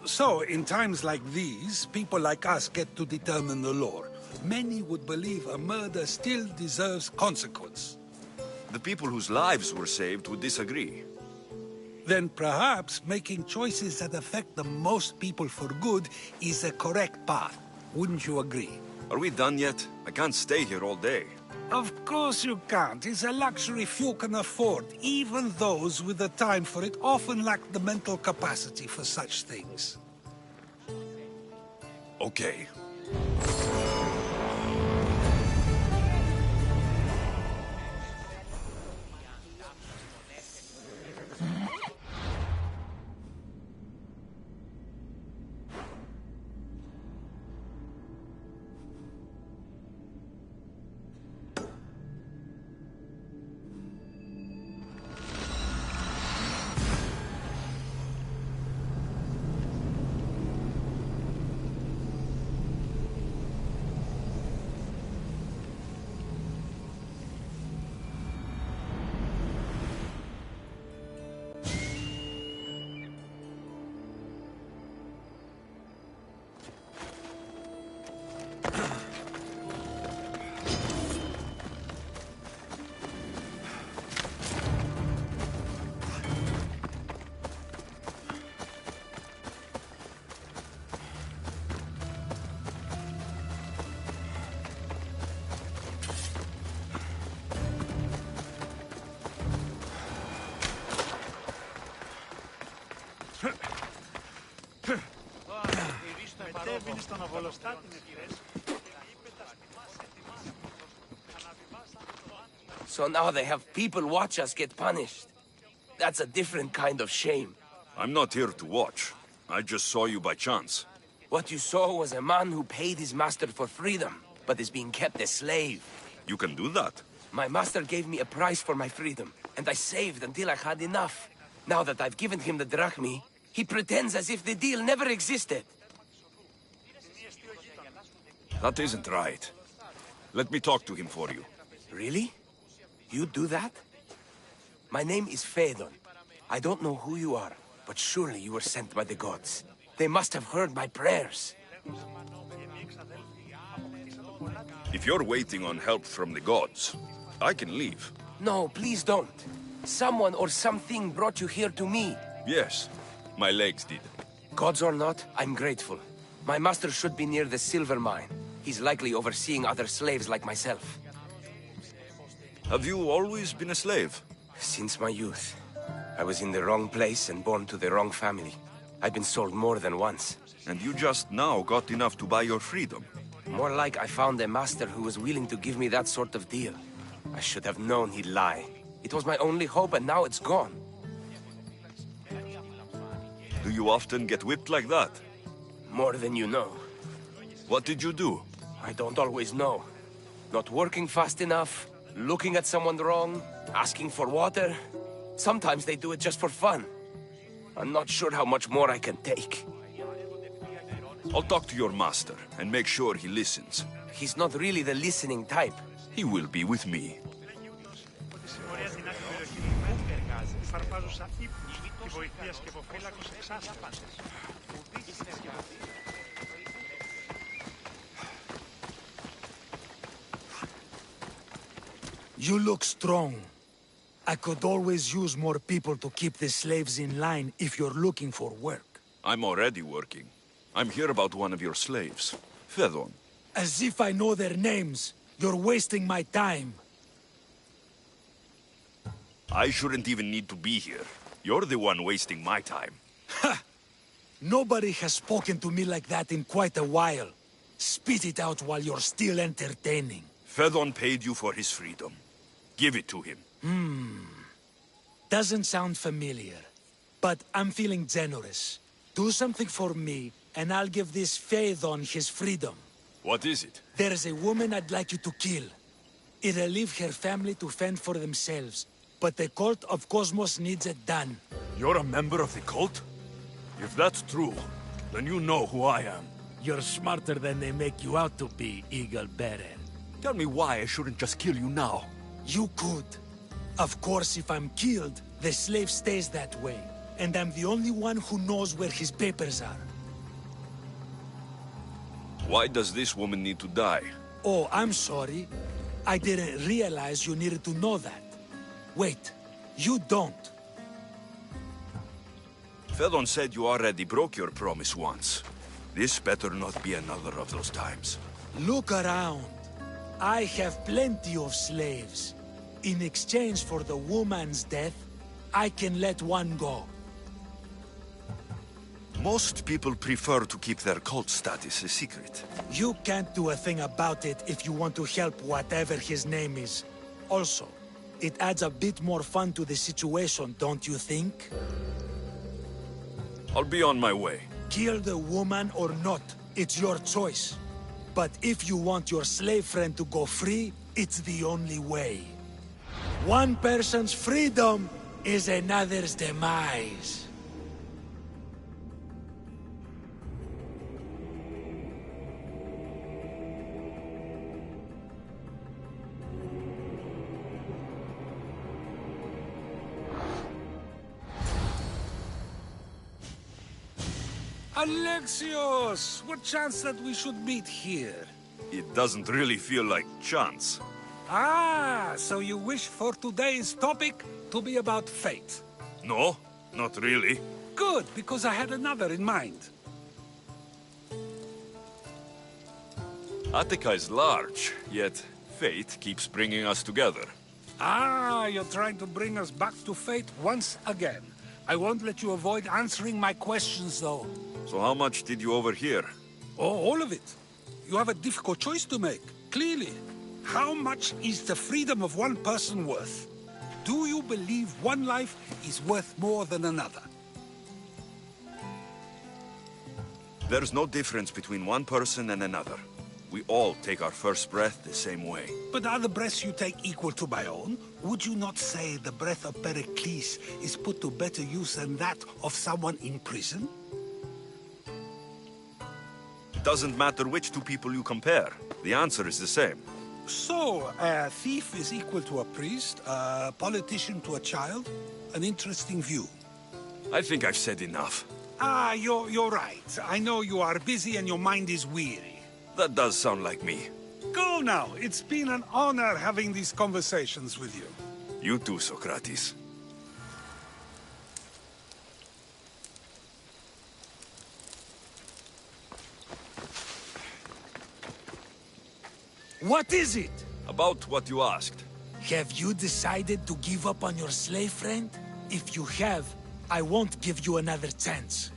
So, in times like these, people like us get to determine the law. Many would believe a murder still deserves consequence. The people whose lives were saved would disagree. Then perhaps making choices that affect the most people for good is a correct path. Wouldn't you agree? Are we done yet? I can't stay here all day. Of course you can't. It's a luxury few can afford. Even those with the time for it often lack the mental capacity for such things. Okay. So now they have people watch us get punished. That's a different kind of shame. I'm not here to watch. I just saw you by chance. What you saw was a man who paid his master for freedom, but is being kept a slave. You can do that? My master gave me a price for my freedom, and I saved until I had enough. Now that I've given him the drachmi, he pretends as if the deal never existed. That isn't right. Let me talk to him for you. Really? You do that? My name is Phaedon. I don't know who you are, but surely you were sent by the gods. They must have heard my prayers. If you're waiting on help from the gods, I can leave. No, please don't. Someone or something brought you here to me. Yes, my legs did. Gods or not, I'm grateful. My master should be near the silver mine. He's likely overseeing other slaves like myself. Have you always been a slave? Since my youth. I was in the wrong place and born to the wrong family. I've been sold more than once. And you just now got enough to buy your freedom? More like I found a master who was willing to give me that sort of deal. I should have known he'd lie. It was my only hope, and now it's gone. Do you often get whipped like that? More than you know. What did you do? I don't always know. Not working fast enough, looking at someone wrong, asking for water. Sometimes they do it just for fun. I'm not sure how much more I can take. I'll talk to your master and make sure he listens. He's not really the listening type. He will be with me. You look strong. I could always use more people to keep the slaves in line if you're looking for work. I'm already working. I'm here about one of your slaves, Phaedon. As if I know their names. You're wasting my time. I shouldn't even need to be here. You're the one wasting my time. Ha! Nobody has spoken to me like that in quite a while. Spit it out while you're still entertaining. Phaedon paid you for his freedom. Give it to him. Doesn't sound familiar. But I'm feeling generous. Do something for me, and I'll give this Phaedon his freedom. What is it? There's a woman I'd like you to kill. It'll leave her family to fend for themselves. But the cult of Cosmos needs it done. You're a member of the cult? If that's true, then you know who I am. You're smarter than they make you out to be, Eagle Bearer. Tell me why I shouldn't just kill you now. You could. Of course, if I'm killed, the slave stays that way. And I'm the only one who knows where his papers are. Why does this woman need to die? Oh, I'm sorry. I didn't realize you needed to know that. Wait, you don't. Phaedon said you already broke your promise once. This better not be another of those times. Look around. I have plenty of slaves. In exchange for the woman's death, I can let one go. Most people prefer to keep their cult status a secret. You can't do a thing about it if you want to help whatever his name is. Also, it adds a bit more fun to the situation, don't you think? I'll be on my way. Kill the woman or not, it's your choice. But if you want your slave friend to go free, it's the only way. One person's freedom is another's demise. Alexios! What chance that we should meet here? It doesn't really feel like chance. Ah, so you wish for today's topic to be about fate? No, not really. Good, because I had another in mind. Attica is large, yet fate keeps bringing us together. Ah, you're trying to bring us back to fate once again. I won't let you avoid answering my questions, though. So how much did you overhear? Oh, all of it. You have a difficult choice to make, clearly. How much is the freedom of one person worth? Do you believe one life is worth more than another? There's no difference between one person and another. We all take our first breath the same way. But are the breaths you take equal to my own? Would you not say the breath of Pericles is put to better use than that of someone in prison? It doesn't matter which two people you compare. The answer is the same. So, a thief is equal to a priest, a politician to a child? An interesting view. I think I've said enough. Ah, you're right. I know you are busy and your mind is weary. That does sound like me. Go now. It's been an honor having these conversations with you. You too, Socrates. What is it? About what you asked. Have you decided to give up on your slave friend? If you have, I won't give you another chance.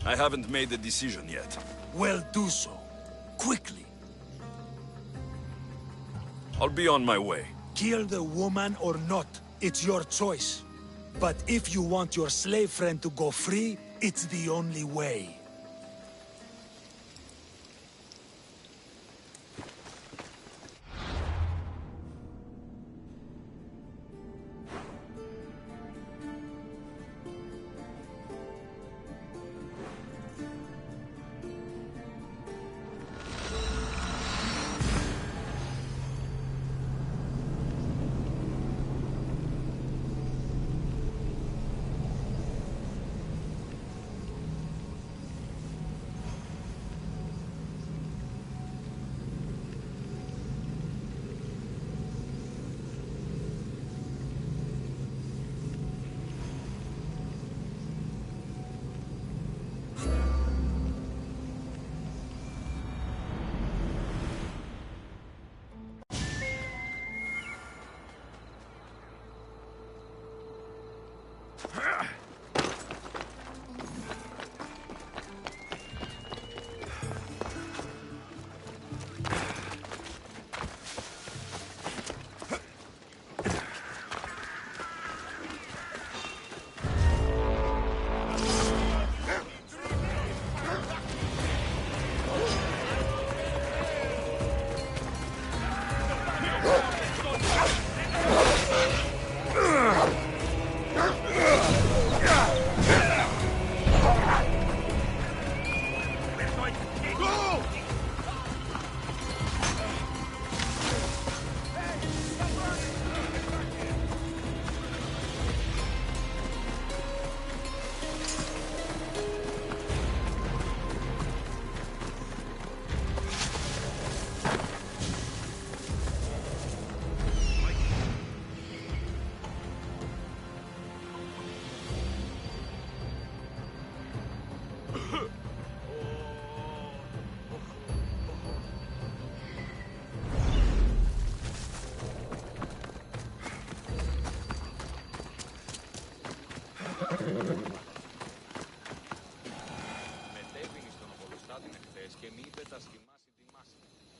I haven't made a decision yet. Well, do so. Quickly. I'll be on my way. Kill the woman or not, it's your choice. But if you want your slave friend to go free, it's the only way.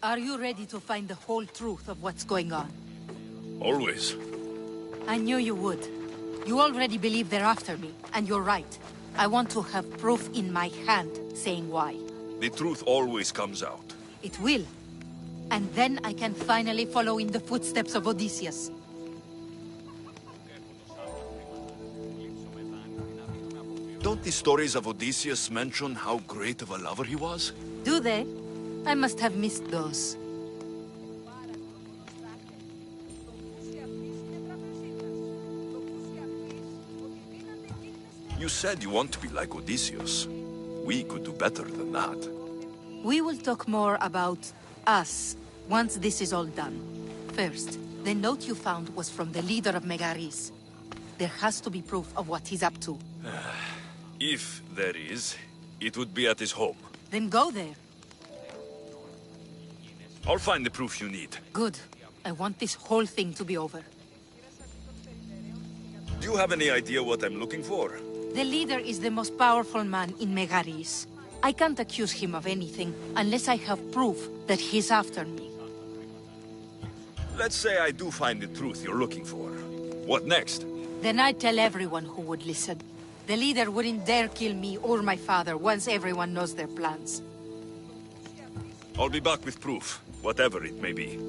Are you ready to find the whole truth of what's going on? Always. I knew you would. You already believe they're after me, and you're right. I want to have proof in my hand saying why. The truth always comes out. It will. And then I can finally follow in the footsteps of Odysseus. Don't the stories of Odysseus mention how great of a lover he was? Do they? I must have missed those. You said you want to be like Odysseus. We could do better than that. We will talk more about us once this is all done. First, the note you found was from the leader of Megaris. There has to be proof of what he's up to. If there is, it would be at his home. Then go there. I'll find the proof you need. Good. I want this whole thing to be over. Do you have any idea what I'm looking for? The leader is the most powerful man in Megaris. I can't accuse him of anything unless I have proof that he's after me. Let's say I do find the truth you're looking for. What next? Then I'd tell everyone who would listen. The leader wouldn't dare kill me or my father once everyone knows their plans. I'll be back with proof, whatever it may be.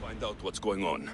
Find out what's going on.